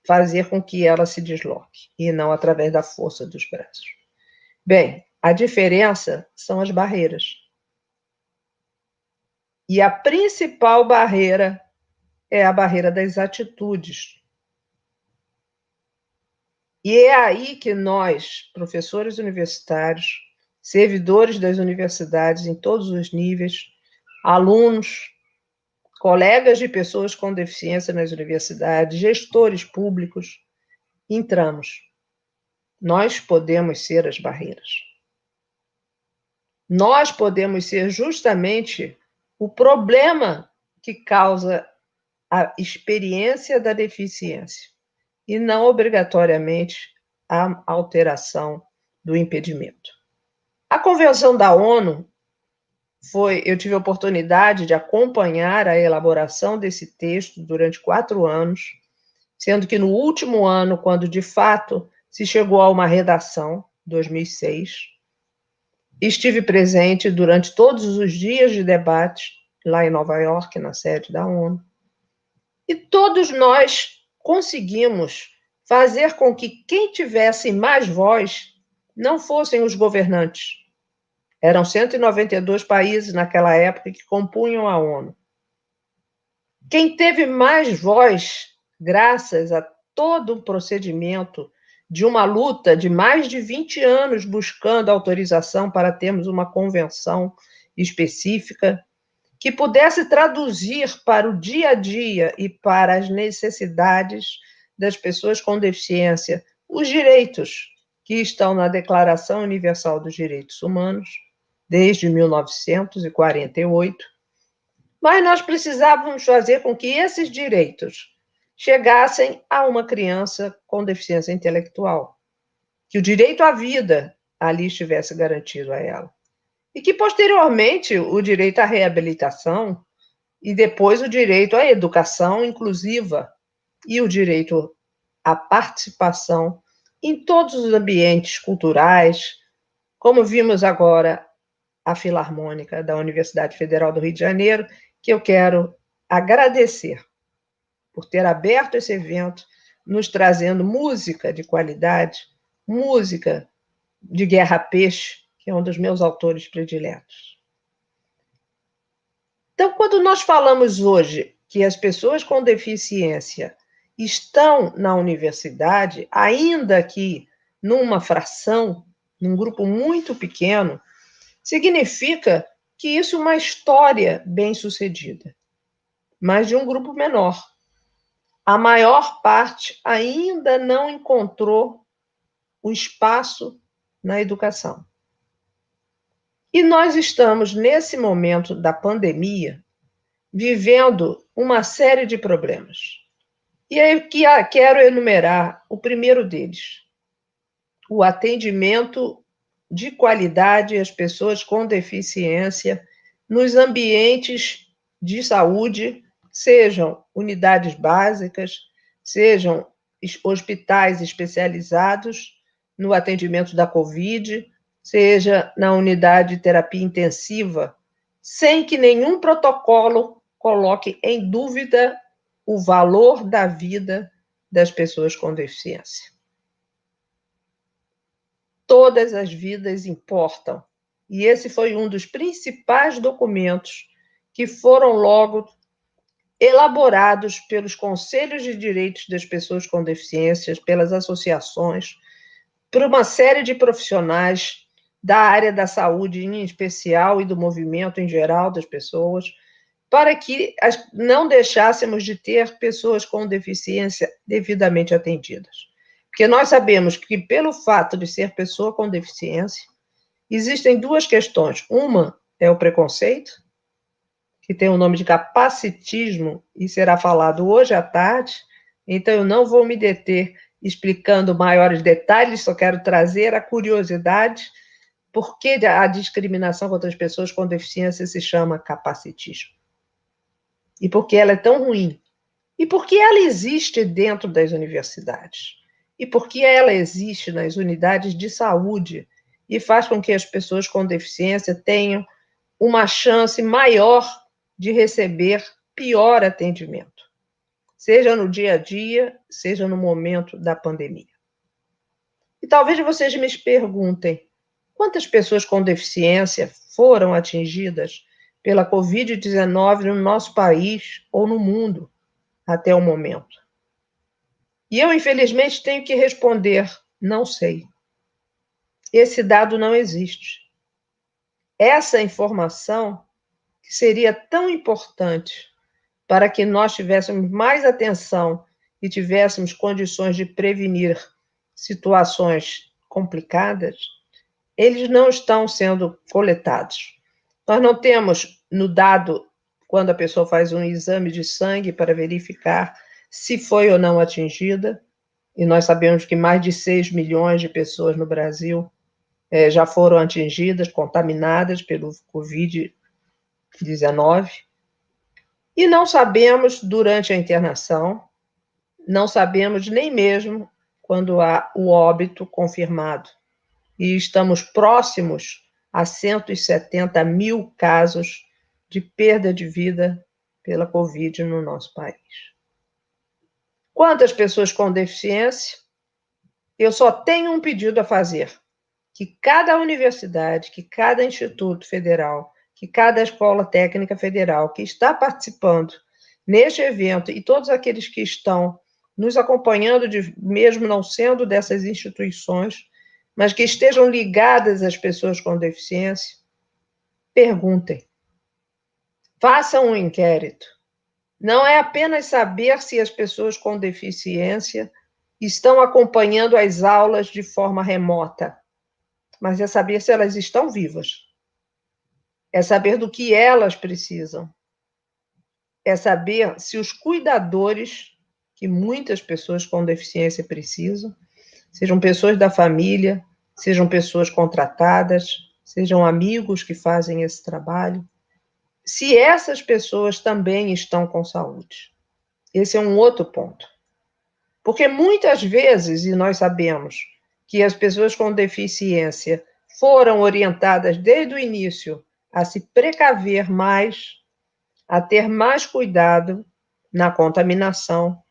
fazer com que ela se desloque, e não através da força dos braços. Bem, a diferença são as barreiras. E a principal barreira é a barreira das atitudes. E é aí que nós, professores universitários, servidores das universidades em todos os níveis, alunos, colegas de pessoas com deficiência nas universidades, gestores públicos, entramos. Nós podemos ser as barreiras. Nós podemos ser justamente o problema que causa a experiência da deficiência e não obrigatoriamente a alteração do impedimento. A Convenção da ONU eu tive a oportunidade de acompanhar a elaboração desse texto durante 4 anos, sendo que no último ano, quando de fato se chegou a uma redação, 2006, estive presente durante todos os dias de debate lá em Nova York, na sede da ONU, e todos nós conseguimos fazer com que quem tivesse mais voz não fossem os governantes. Eram 192 países naquela época que compunham a ONU. Quem teve mais voz, graças a todo o procedimento de uma luta de mais de 20 anos buscando autorização para termos uma convenção específica, que pudesse traduzir para o dia a dia e para as necessidades das pessoas com deficiência os direitos que estão na Declaração Universal dos Direitos Humanos, desde 1948, mas nós precisávamos fazer com que esses direitos chegassem a uma criança com deficiência intelectual, que o direito à vida ali estivesse garantido a ela, e que, posteriormente, o direito à reabilitação e depois o direito à educação inclusiva e o direito à participação em todos os ambientes culturais, como vimos agora a Filarmônica da Universidade Federal do Rio de Janeiro, que eu quero agradecer por ter aberto esse evento, nos trazendo música de qualidade, música de Guerra Peixe, que é um dos meus autores prediletos. Então, quando nós falamos hoje que as pessoas com deficiência estão na universidade, ainda que numa fração, num grupo muito pequeno, significa que isso é uma história bem-sucedida, mas de um grupo menor. A maior parte ainda não encontrou o espaço na educação. E nós estamos, nesse momento da pandemia, vivendo uma série de problemas. E aí quero enumerar o primeiro deles: o atendimento de qualidade às pessoas com deficiência nos ambientes de saúde, sejam unidades básicas, sejam hospitais especializados no atendimento da Covid, seja na unidade de terapia intensiva, sem que nenhum protocolo coloque em dúvida o valor da vida das pessoas com deficiência. Todas as vidas importam, e esse foi um dos principais documentos que foram logo elaborados pelos conselhos de direitos das pessoas com deficiências, pelas associações, por uma série de profissionais da área da saúde em especial e do movimento em geral das pessoas, para que não deixássemos de ter pessoas com deficiência devidamente atendidas. Porque nós sabemos que, pelo fato de ser pessoa com deficiência, existem duas questões. Uma é o preconceito, que tem o nome de capacitismo e será falado hoje à tarde, então eu não vou me deter explicando maiores detalhes, só quero trazer a curiosidade por que a discriminação contra as pessoas com deficiência se chama capacitismo. E por que ela é tão ruim. E por que ela existe dentro das universidades. E por que ela existe nas unidades de saúde e faz com que as pessoas com deficiência tenham uma chance maior de receber pior atendimento, seja no dia a dia, seja no momento da pandemia. E talvez vocês me perguntem, quantas pessoas com deficiência foram atingidas pela Covid-19 no nosso país ou no mundo até o momento? E eu, infelizmente, tenho que responder, não sei. Esse dado não existe. Essa informação que seria tão importante para que nós tivéssemos mais atenção e tivéssemos condições de prevenir situações complicadas, eles não estão sendo coletados. Nós não temos no dado, quando a pessoa faz um exame de sangue para verificar se foi ou não atingida, e nós sabemos que mais de 6 milhões de pessoas no Brasil já foram atingidas, contaminadas pelo Covid-19, e não sabemos durante a internação, não sabemos nem mesmo quando há o óbito confirmado. E estamos próximos a 170 mil casos de perda de vida pela Covid no nosso país. Quantas pessoas com deficiência? Eu só tenho um pedido a fazer, que cada universidade, que cada instituto federal, que cada escola técnica federal que está participando neste evento e todos aqueles que estão nos acompanhando, mesmo não sendo dessas instituições, mas que estejam ligadas às pessoas com deficiência, perguntem. Façam um inquérito. Não é apenas saber se as pessoas com deficiência estão acompanhando as aulas de forma remota, mas é saber se elas estão vivas. É saber do que elas precisam. É saber se os cuidadores, que muitas pessoas com deficiência precisam, sejam pessoas da família, sejam pessoas contratadas, sejam amigos que fazem esse trabalho, se essas pessoas também estão com saúde. Esse é um outro ponto. Porque muitas vezes, e nós sabemos que as pessoas com deficiência foram orientadas desde o início a se precaver mais, a ter mais cuidado na contaminação,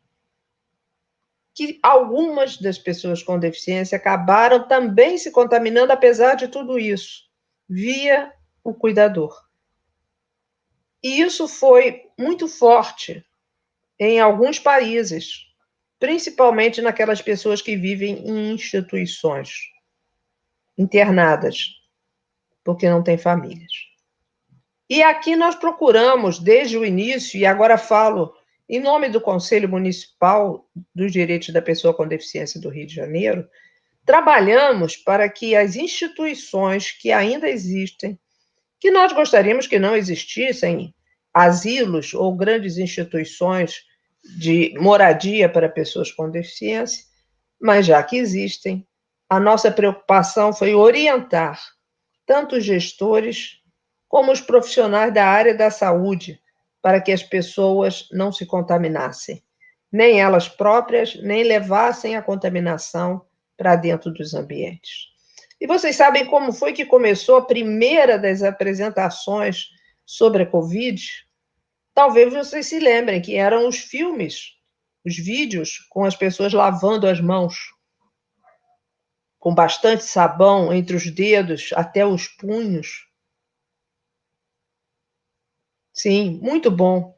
que algumas das pessoas com deficiência acabaram também se contaminando, apesar de tudo isso, via o cuidador. E isso foi muito forte em alguns países, principalmente naquelas pessoas que vivem em instituições, internadas, porque não têm famílias. E aqui nós procuramos, desde o início, e agora falo em nome do Conselho Municipal dos Direitos da Pessoa com Deficiência do Rio de Janeiro, trabalhamos para que as instituições que ainda existem, que nós gostaríamos que não existissem asilos ou grandes instituições de moradia para pessoas com deficiência, mas já que existem, a nossa preocupação foi orientar tanto os gestores como os profissionais da área da saúde para que as pessoas não se contaminassem, nem elas próprias, nem levassem a contaminação para dentro dos ambientes. E vocês sabem como foi que começou a primeira das apresentações sobre a Covid? Talvez vocês se lembrem que eram os os vídeos com as pessoas lavando as mãos, com bastante sabão entre os dedos até os punhos. Sim, muito bom.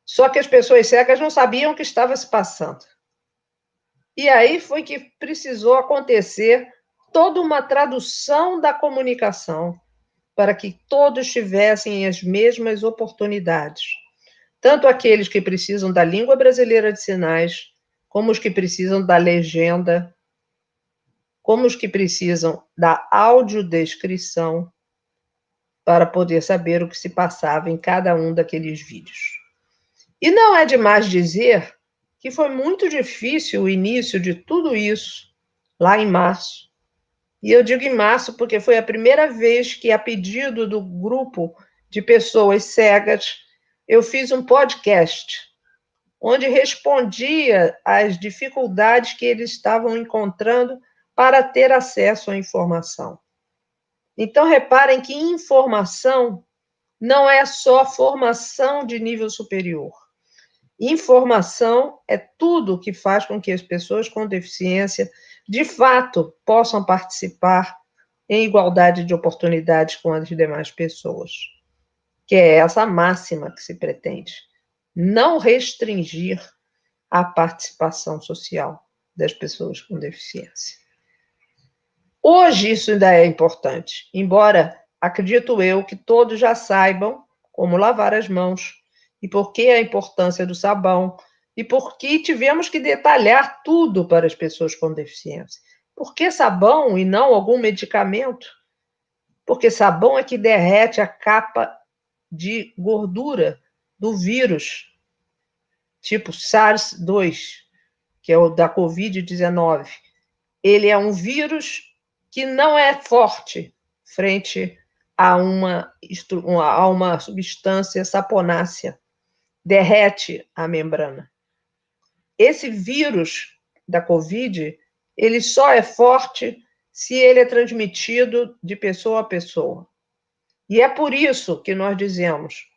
Só que as pessoas cegas não sabiam o que estava se passando. E aí foi que precisou acontecer toda uma tradução da comunicação para que todos tivessem as mesmas oportunidades. Tanto aqueles que precisam da língua brasileira de sinais, como os que precisam da legenda, como os que precisam da audiodescrição, para poder saber o que se passava em cada um daqueles vídeos. E não é demais dizer que foi muito difícil o início de tudo isso, lá em março. E eu digo em março porque foi a primeira vez que, a pedido do grupo de pessoas cegas, eu fiz um podcast, onde respondia às dificuldades que eles estavam encontrando para ter acesso à informação. Então, reparem que informação não é só formação de nível superior. Informação é tudo que faz com que as pessoas com deficiência, de fato, possam participar em igualdade de oportunidades com as demais pessoas. Que é essa máxima que se pretende. Não restringir a participação social das pessoas com deficiência. Hoje isso ainda é importante, embora acredito eu que todos já saibam como lavar as mãos e por que a importância do sabão e por que tivemos que detalhar tudo para as pessoas com deficiência. Por que sabão e não algum medicamento? Porque sabão é que derrete a capa de gordura do vírus, tipo SARS-2, que é o da Covid-19. Ele é um vírus que não é forte frente a uma substância saponácea, derrete a membrana. Esse vírus da Covid, ele só é forte se ele é transmitido de pessoa a pessoa. E é por isso que nós dizemos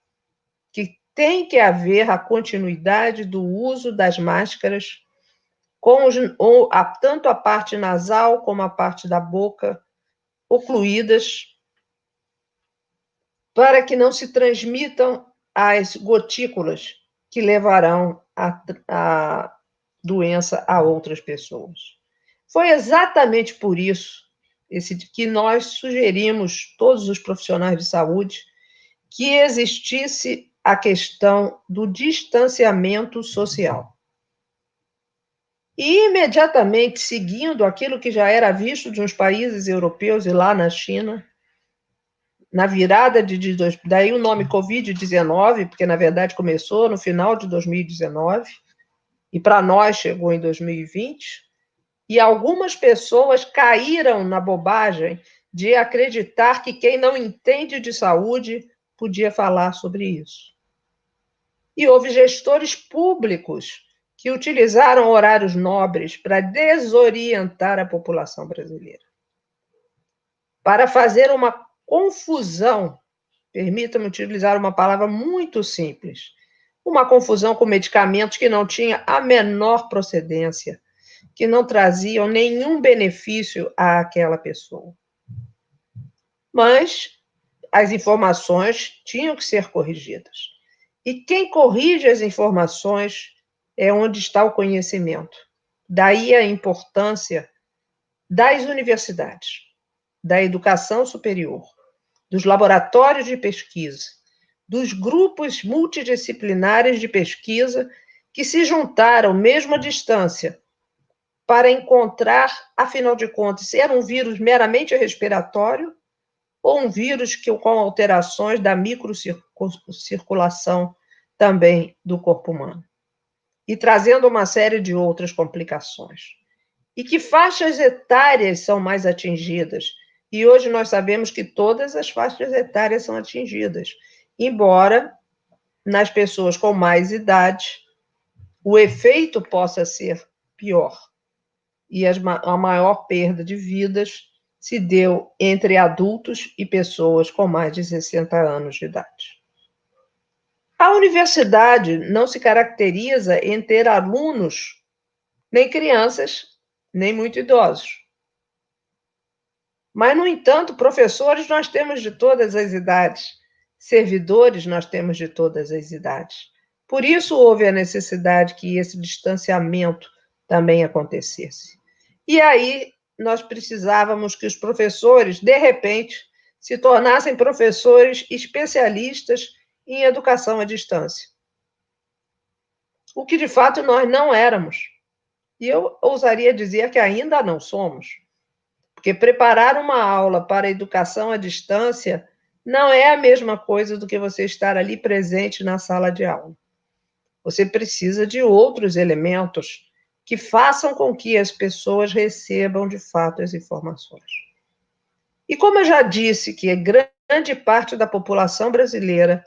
que tem que haver a continuidade do uso das máscaras, tanto a parte nasal como a parte da boca, ocluídas, para que não se transmitam as gotículas que levarão a doença a outras pessoas. Foi exatamente por isso que nós sugerimos, todos os profissionais de saúde, que existisse a questão do distanciamento social. E, imediatamente, seguindo aquilo que já era visto nos países europeus e lá na China, na virada daí o nome Covid-19, porque, na verdade, começou no final de 2019, e para nós chegou em 2020, e algumas pessoas caíram na bobagem de acreditar que quem não entende de saúde podia falar sobre isso. E houve gestores públicos que utilizaram horários nobres para desorientar a população brasileira, para fazer uma confusão, permita-me utilizar uma palavra muito simples, uma confusão com medicamentos que não tinha a menor procedência, que não traziam nenhum benefício àquela pessoa. Mas as informações tinham que ser corrigidas. E quem corrige as informações é onde está o conhecimento. Daí a importância das universidades, da educação superior, dos laboratórios de pesquisa, dos grupos multidisciplinares de pesquisa que se juntaram, mesmo à distância, para encontrar, afinal de contas, se era um vírus meramente respiratório ou um vírus com alterações da microcirculação também do corpo humano, e trazendo uma série de outras complicações. E que faixas etárias são mais atingidas? E hoje nós sabemos que todas as faixas etárias são atingidas, embora nas pessoas com mais idade o efeito possa ser pior. E a maior perda de vidas se deu entre adultos e pessoas com mais de 60 anos de idade. A universidade não se caracteriza em ter alunos, nem crianças, nem muito idosos. Mas, no entanto, professores nós temos de todas as idades, servidores nós temos de todas as idades. Por isso houve a necessidade que esse distanciamento também acontecesse. E aí nós precisávamos que os professores, de repente, se tornassem professores especialistas em educação à distância. O que, de fato, nós não éramos. E eu ousaria dizer que ainda não somos. Porque preparar uma aula para a educação à distância não é a mesma coisa do que você estar ali presente na sala de aula. Você precisa de outros elementos que façam com que as pessoas recebam, de fato, as informações. E como eu já disse que grande parte da população brasileira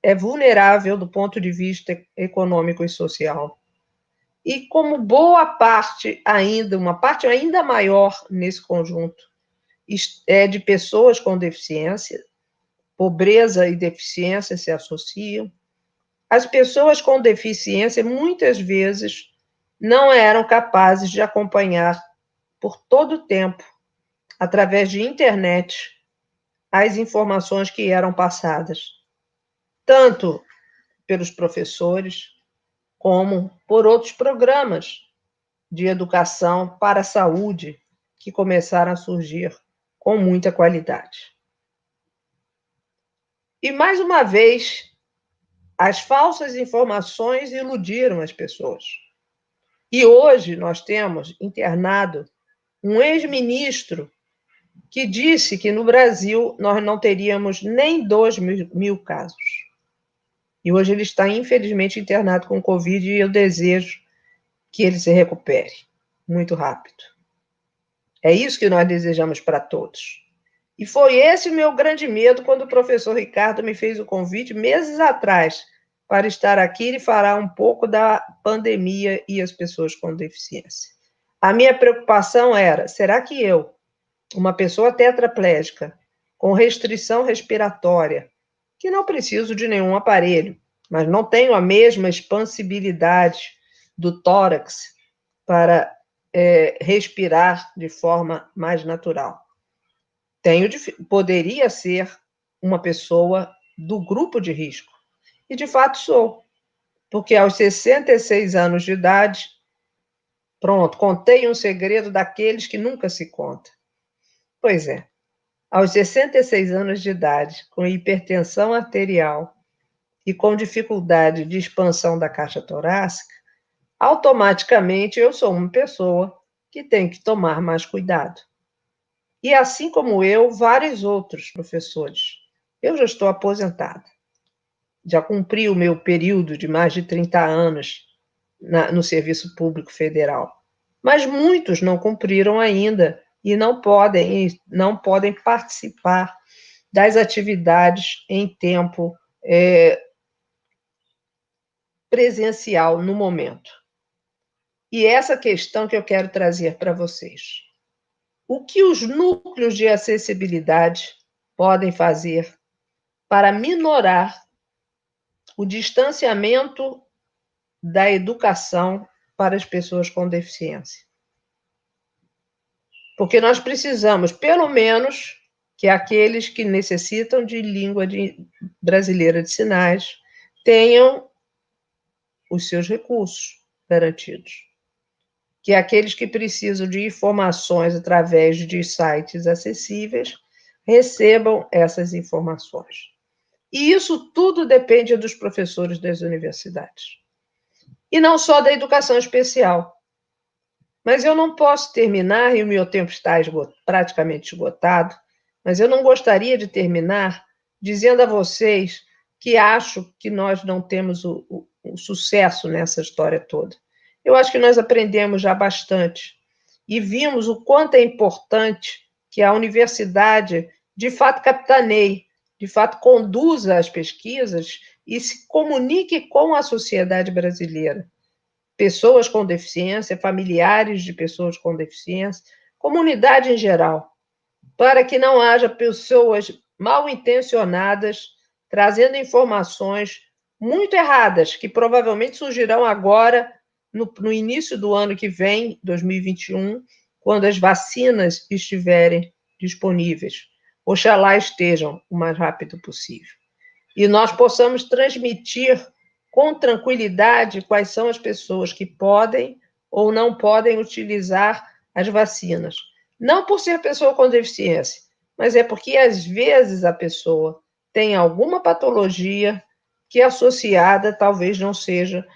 é vulnerável do ponto de vista econômico e social, e como boa parte ainda, uma parte ainda maior nesse conjunto, é de pessoas com deficiência, pobreza e deficiência se associam, as pessoas com deficiência muitas vezes não eram capazes de acompanhar por todo o tempo, através de internet, as informações que eram passadas, tanto pelos professores, como por outros programas de educação para a saúde que começaram a surgir com muita qualidade. E, mais uma vez, as falsas informações iludiram as pessoas. E hoje nós temos internado um ex-ministro que disse que no Brasil nós não teríamos nem 2.000 casos. E hoje ele está, infelizmente, internado com Covid e eu desejo que ele se recupere muito rápido. É isso que nós desejamos para todos. E foi esse o meu grande medo quando o professor Ricardo me fez o convite, meses atrás, para estar aqui e falar um pouco da pandemia e as pessoas com deficiência. A minha preocupação era, será que eu, uma pessoa tetraplégica, com restrição respiratória, que não preciso de nenhum aparelho, mas não tenho a mesma expansibilidade do tórax para respirar de forma mais natural. Poderia ser uma pessoa do grupo de risco. E, de fato, sou. Porque aos 66 anos de idade, pronto, contei um segredo daqueles que nunca se conta. Pois é, aos 66 anos de idade, com hipertensão arterial e com dificuldade de expansão da caixa torácica, automaticamente eu sou uma pessoa que tem que tomar mais cuidado. E assim como eu, vários outros professores. Eu já estou aposentada. Já cumpri o meu período de mais de 30 anos no Serviço Público Federal. Mas muitos não cumpriram ainda e não podem participar das atividades em tempo presencial no momento. E essa questão que eu quero trazer para vocês. O que os núcleos de acessibilidade podem fazer para minorar o distanciamento da educação para as pessoas com deficiência? Porque nós precisamos, pelo menos, que aqueles que necessitam de língua brasileira de sinais tenham os seus recursos garantidos. Que aqueles que precisam de informações através de sites acessíveis recebam essas informações. E isso tudo depende dos professores das universidades. E não só da educação especial. Mas eu não posso terminar, e o meu tempo está praticamente esgotado, mas eu não gostaria de terminar dizendo a vocês que acho que nós não temos o sucesso nessa história toda. Eu acho que nós aprendemos já bastante e vimos o quanto é importante que a universidade, de fato, capitaneie, de fato, conduza as pesquisas e se comunique com a sociedade brasileira. Pessoas com deficiência, familiares de pessoas com deficiência, comunidade em geral, para que não haja pessoas mal intencionadas trazendo informações muito erradas, que provavelmente surgirão agora, no início do ano que vem, 2021, quando as vacinas estiverem disponíveis. Oxalá estejam o mais rápido possível. E nós possamos transmitir com tranquilidade quais são as pessoas que podem ou não podem utilizar as vacinas. Não por ser pessoa com deficiência, mas é porque, às vezes, a pessoa tem alguma patologia que, associada, talvez não seja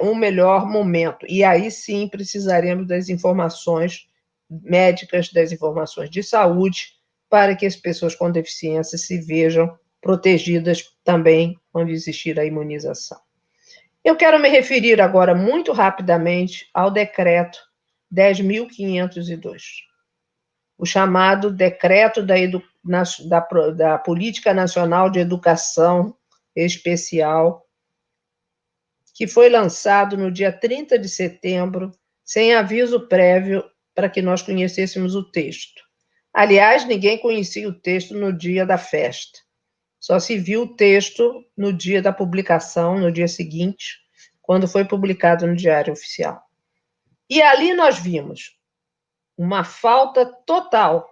um melhor momento. E aí, sim, precisaremos das informações médicas, das informações de saúde, para que as pessoas com deficiência se vejam protegidas também quando existir a imunização. Eu quero me referir agora muito rapidamente ao decreto 10.502, o chamado Decreto da Política Nacional de Educação Especial, que foi lançado no dia 30 de setembro, sem aviso prévio para que nós conhecêssemos o texto. Aliás, ninguém conhecia o texto no dia da festa. Só se viu o texto no dia da publicação, no dia seguinte, quando foi publicado no Diário Oficial. E ali nós vimos uma falta total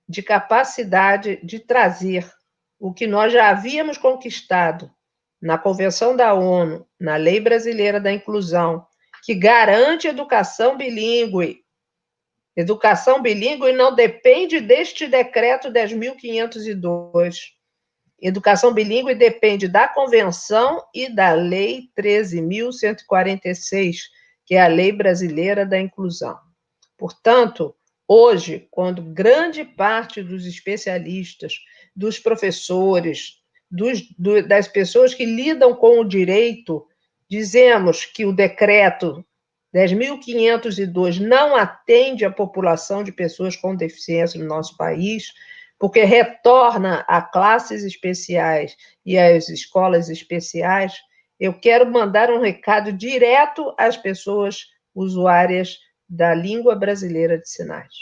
de capacidade de trazer o que nós já havíamos conquistado na Convenção da ONU, na Lei Brasileira da Inclusão, que garante educação bilíngue. Educação bilíngue não depende deste decreto 10.502. Educação bilíngue depende da Convenção e da Lei 13.146, que é a Lei Brasileira da Inclusão. Portanto, hoje, quando grande parte dos especialistas, dos professores, das pessoas que lidam com o direito, dizemos que o decreto 10.502 não atende a população de pessoas com deficiência no nosso país, porque retorna a classes especiais e às escolas especiais, eu quero mandar um recado direto às pessoas usuárias da língua brasileira de sinais.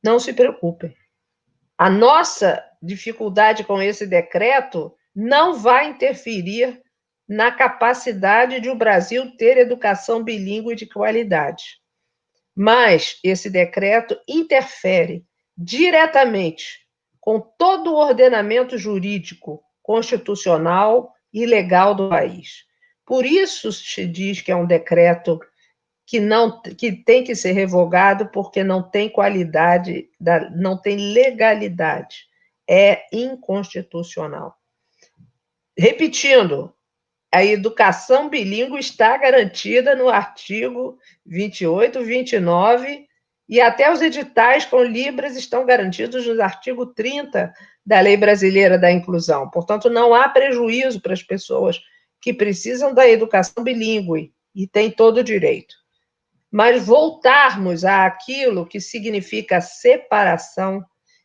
Não se preocupem. A nossa dificuldade com esse decreto não vai interferir na capacidade de o Brasil ter educação bilíngue de qualidade. Mas esse decreto interfere diretamente com todo o ordenamento jurídico, constitucional e legal do país. Por isso se diz que é um decreto que tem que ser revogado, porque não tem qualidade, não tem legalidade. É inconstitucional. Repetindo, a educação bilíngue está garantida no artigo 28, 29, e até os editais com Libras estão garantidos no artigo 30 da Lei Brasileira da Inclusão. Portanto, não há prejuízo para as pessoas que precisam da educação bilíngue e têm todo o direito. Mas voltarmos àquilo que significa separação,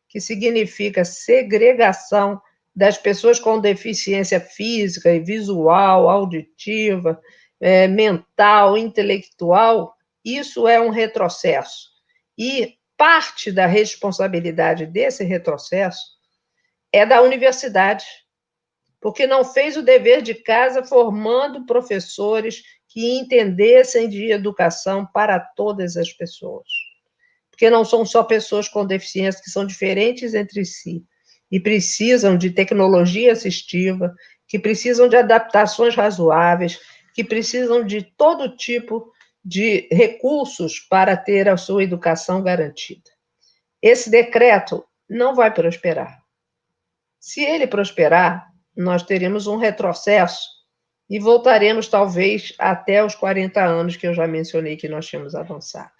que significa segregação das pessoas com deficiência física e visual, auditiva, mental, intelectual, isso é um retrocesso. E parte da responsabilidade desse retrocesso é da universidade, porque não fez o dever de casa formando professores que entendessem de educação para todas as pessoas. Porque não são só pessoas com deficiência que são diferentes entre si e precisam de tecnologia assistiva, que precisam de adaptações razoáveis, que precisam de todo tipo de recursos para ter a sua educação garantida. Esse decreto não vai prosperar. Se ele prosperar, nós teremos um retrocesso e voltaremos, talvez, até os 40 anos que eu já mencionei que nós tínhamos avançado.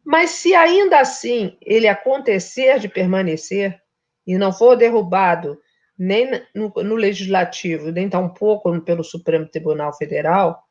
Mas se ainda assim ele acontecer de permanecer e não for derrubado nem no Legislativo, nem tampouco pelo Supremo Tribunal Federal,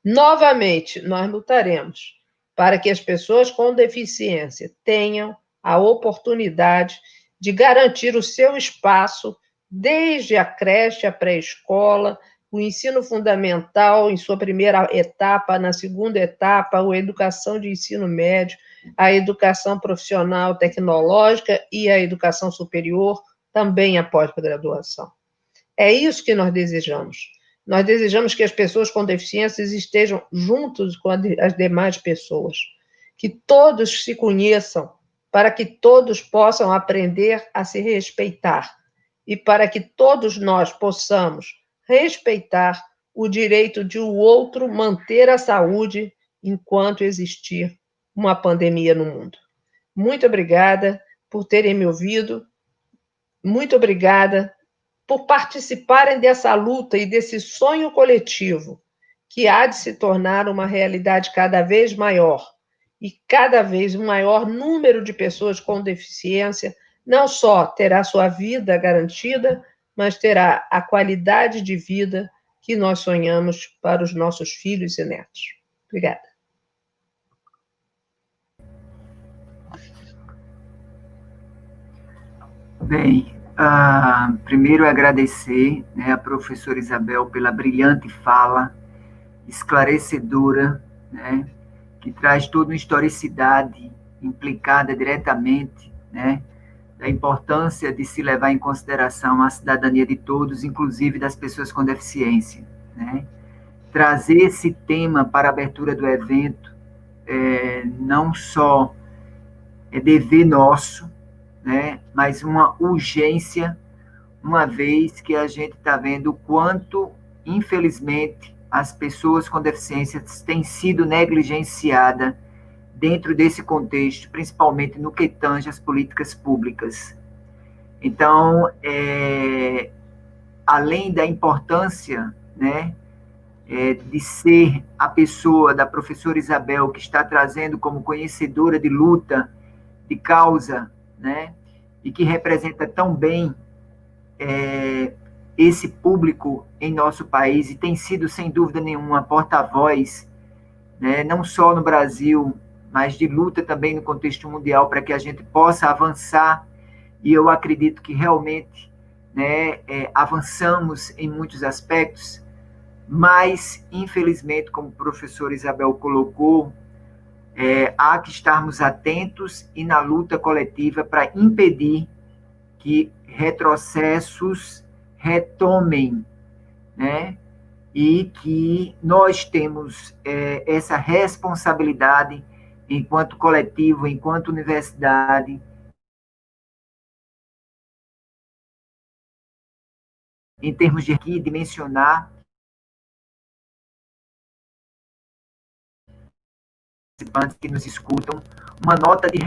novamente nós lutaremos para que as pessoas com deficiência tenham a oportunidade de garantir o seu espaço desde a creche, a pré-escola, o ensino fundamental em sua primeira etapa, na segunda etapa, a educação de ensino médio, a educação profissional tecnológica e a educação superior, também a pós-graduação. É isso que nós desejamos. Nós desejamos que as pessoas com deficiências estejam juntos com as demais pessoas, que todos se conheçam, para que todos possam aprender a se respeitar e para que todos nós possamos respeitar o direito de o outro manter a saúde enquanto existir uma pandemia no mundo. Muito obrigada por terem me ouvido, muito obrigada por participarem dessa luta e desse sonho coletivo que há de se tornar uma realidade cada vez maior e cada vez um maior número de pessoas com deficiência não só terá sua vida garantida, mas terá a qualidade de vida que nós sonhamos para os nossos filhos e netos. Obrigada. Bem, primeiro agradecer, né, a professora Isabel pela brilhante fala, esclarecedora, né, que traz toda uma historicidade implicada diretamente, né, da importância de se levar em consideração a cidadania de todos, inclusive das pessoas com deficiência, né. Trazer esse tema para a abertura do evento não só é dever nosso, né, mas uma urgência, uma vez que a gente está vendo o quanto, infelizmente, as pessoas com deficiências têm sido negligenciadas dentro desse contexto, principalmente no que tange às políticas públicas. Então, além da importância, né, de ser a pessoa da professora Isabel, que está trazendo como conhecedora de luta, de causa, né, e que representa tão bem esse público em nosso país, e tem sido, sem dúvida nenhuma, porta-voz, né, não só no Brasil, mas de luta também no contexto mundial, para que a gente possa avançar, e eu acredito que realmente, né, avançamos em muitos aspectos, mas, infelizmente, como o professor Isabel colocou, há que estarmos atentos e na luta coletiva para impedir que retrocessos retomem, né? E que nós temos essa responsabilidade enquanto coletivo, enquanto universidade, em termos de dimensionar participantes que nos escutam, uma nota de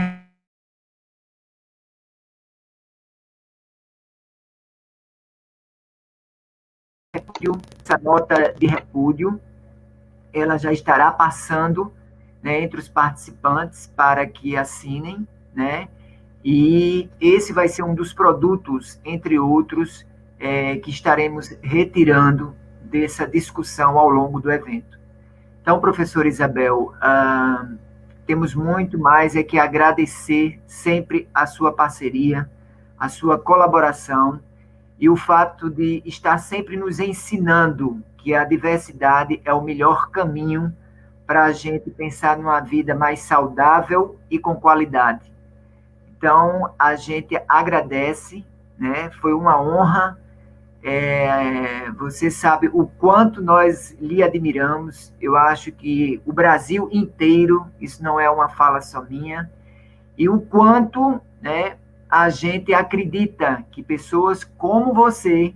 repúdio. Essa nota de repúdio, ela já estará passando, né, entre os participantes para que assinem, né, e esse vai ser um dos produtos, entre outros, que estaremos retirando dessa discussão ao longo do evento. Então, professora Isabel, temos muito mais que agradecer sempre a sua parceria, a sua colaboração e o fato de estar sempre nos ensinando que a diversidade é o melhor caminho para a gente pensar numa vida mais saudável e com qualidade. Então, a gente agradece, né? Foi uma honra. Você sabe o quanto nós lhe admiramos. Eu acho que o Brasil inteiro, isso não é uma fala só minha, e o quanto, né, a gente acredita que pessoas como você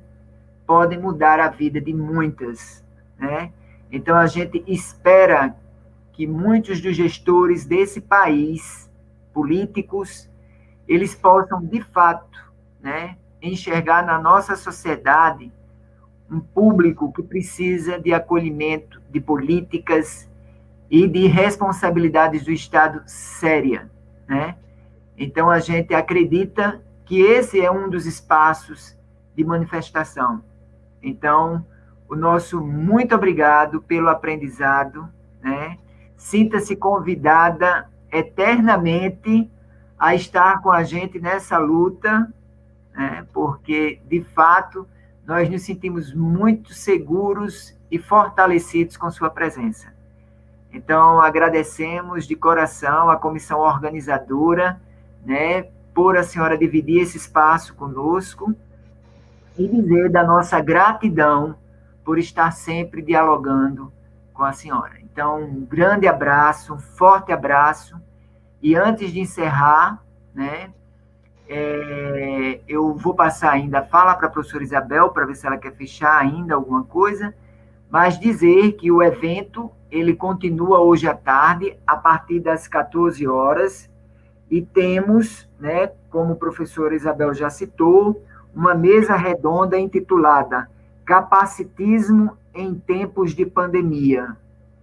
podem mudar a vida de muitas, né? Então, a gente espera que muitos dos gestores desse país, políticos, eles possam, de fato, né, enxergar na nossa sociedade um público que precisa de acolhimento, de políticas e de responsabilidades do Estado séria, né? Então, a gente acredita que esse é um dos espaços de manifestação. Então, o nosso muito obrigado pelo aprendizado, né? Sinta-se convidada eternamente a estar com a gente nessa luta, né? Porque, de fato, nós nos sentimos muito seguros e fortalecidos com sua presença. Então, agradecemos de coração a comissão organizadora, né, por a senhora dividir esse espaço conosco, e dizer da nossa gratidão por estar sempre dialogando com a senhora. Então, um grande abraço, um forte abraço. E antes de encerrar, né, eu vou passar ainda a fala para a professora Isabel, para ver se ela quer fechar ainda alguma coisa, mas dizer que o evento ele continua hoje à tarde, a partir das 14 horas, e temos, né, como a professora Isabel já citou, uma mesa redonda intitulada Capacitismo em Tempos de Pandemia,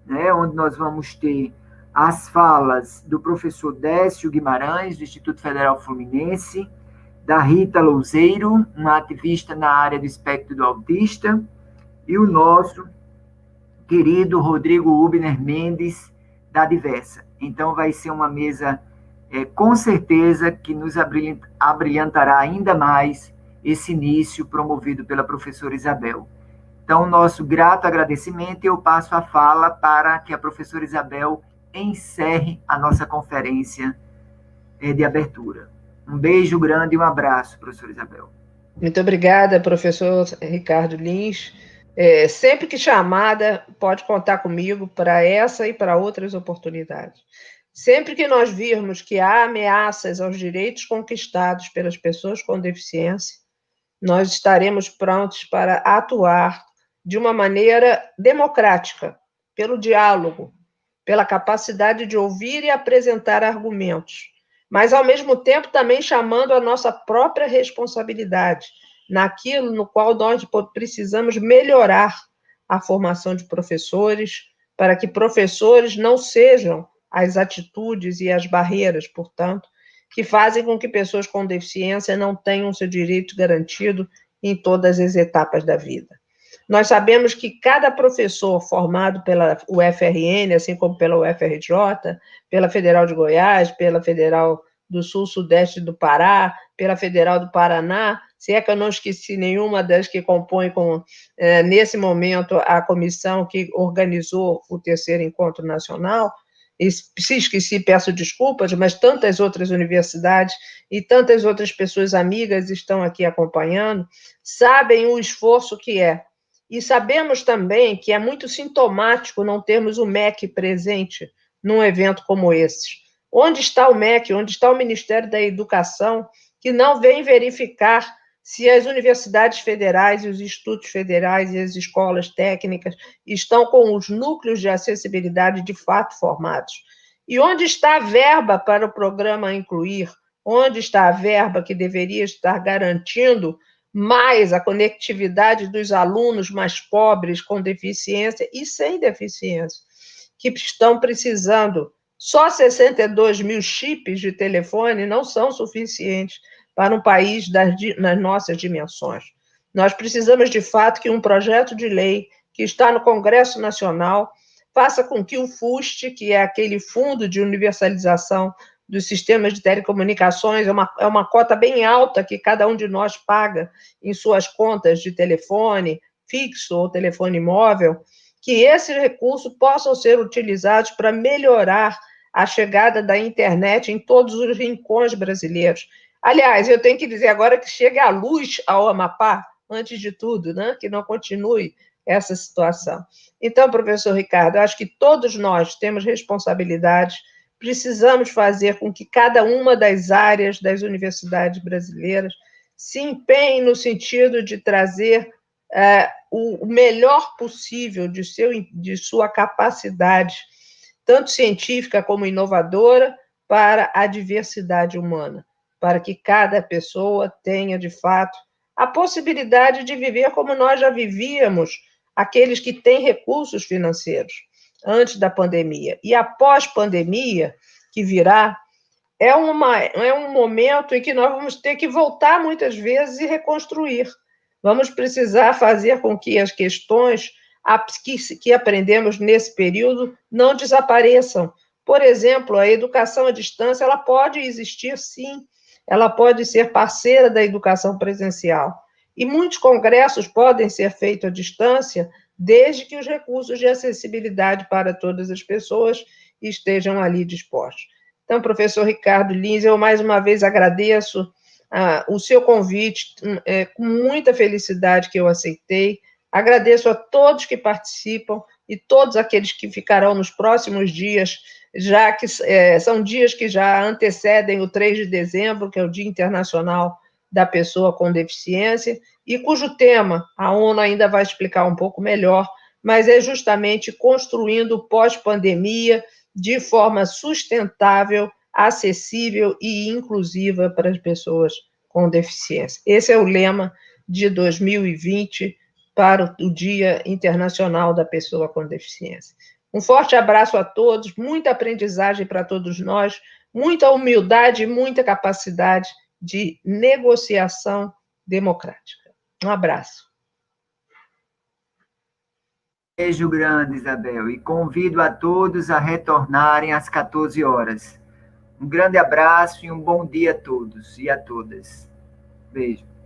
né, onde nós vamos ter as falas do professor Décio Guimarães, do Instituto Federal Fluminense, da Rita Louzeiro, uma ativista na área do espectro do autista, e o nosso querido Rodrigo Hubner Mendes, da Diversa. Então, vai ser uma mesa, com certeza, que nos abrilhantará ainda mais esse início promovido pela professora Isabel. Então, nosso grato agradecimento, e eu passo a fala para que a professora Isabel encerre a nossa conferência de abertura. Um beijo grande e um abraço, professora Isabel. Muito obrigada, professor Ricardo Lins. Sempre que chamada, pode contar comigo para essa e para outras oportunidades. Sempre que nós virmos que há ameaças aos direitos conquistados pelas pessoas com deficiência, nós estaremos prontos para atuar de uma maneira democrática, pelo diálogo, pela capacidade de ouvir e apresentar argumentos, mas, ao mesmo tempo, também chamando a nossa própria responsabilidade naquilo no qual nós precisamos melhorar a formação de professores, para que professores não sejam as atitudes e as barreiras, portanto, que fazem com que pessoas com deficiência não tenham seu direito garantido em todas as etapas da vida. Nós sabemos que cada professor formado pela UFRN, assim como pela UFRJ, pela Federal de Goiás, pela Federal do Sul-Sudeste do Pará, pela Federal do Paraná, se é que eu não esqueci nenhuma das que compõem, nesse momento, a comissão que organizou o terceiro encontro nacional, e se esqueci, peço desculpas, mas tantas outras universidades e tantas outras pessoas amigas estão aqui acompanhando, sabem o esforço que é. E sabemos também que é muito sintomático não termos o MEC presente num evento como esse. Onde está o MEC? Onde está o Ministério da Educação, que não vem verificar se as universidades federais e os institutos federais e as escolas técnicas estão com os núcleos de acessibilidade de fato formados? E onde está a verba para o programa Incluir? Onde está a verba que deveria estar garantindo mais a conectividade dos alunos mais pobres, com deficiência e sem deficiência, que estão precisando? Só 62 mil chips de telefone não são suficientes para um país nas nossas dimensões. Nós precisamos, de fato, que um projeto de lei que está no Congresso Nacional faça com que o FUST, que é aquele Fundo de Universalização dos Sistemas de Telecomunicações, é uma cota bem alta que cada um de nós paga em suas contas de telefone fixo ou telefone móvel, que esses recursos possam ser utilizados para melhorar a chegada da internet em todos os rincões brasileiros. Aliás, eu tenho que dizer agora que chegue a luz ao Amapá, antes de tudo, né? Que não continue essa situação. Então, professor Ricardo, eu acho que todos nós temos responsabilidades, precisamos fazer com que cada uma das áreas das universidades brasileiras se empenhe no sentido de trazer o melhor possível de sua capacidade, tanto científica como inovadora, para a diversidade humana, para que cada pessoa tenha, de fato, a possibilidade de viver como nós já vivíamos, aqueles que têm recursos financeiros, antes da pandemia. E após pandemia, que virá, é um momento em que nós vamos ter que voltar muitas vezes e reconstruir. Vamos precisar fazer com que as questões que aprendemos nesse período não desapareçam. Por exemplo, a educação à distância, ela pode existir, sim, ela pode ser parceira da educação presencial. E muitos congressos podem ser feitos à distância, desde que os recursos de acessibilidade para todas as pessoas estejam ali dispostos. Então, professor Ricardo Lins, eu mais uma vez agradeço o seu convite, com muita felicidade que eu aceitei. Agradeço a todos que participam e todos aqueles que ficarão nos próximos dias, já que são dias que já antecedem o 3 de dezembro, que é o Dia Internacional da Pessoa com Deficiência, e cujo tema a ONU ainda vai explicar um pouco melhor, mas é justamente construindo pós-pandemia de forma sustentável, acessível e inclusiva para as pessoas com deficiência. Esse é o lema de 2020 para o Dia Internacional da Pessoa com Deficiência. Um forte abraço a todos, muita aprendizagem para todos nós, muita humildade e muita capacidade de negociação democrática. Um abraço. Beijo grande, Isabel, e convido a todos a retornarem às 14 horas. Um grande abraço e um bom dia a todos e a todas. Beijo.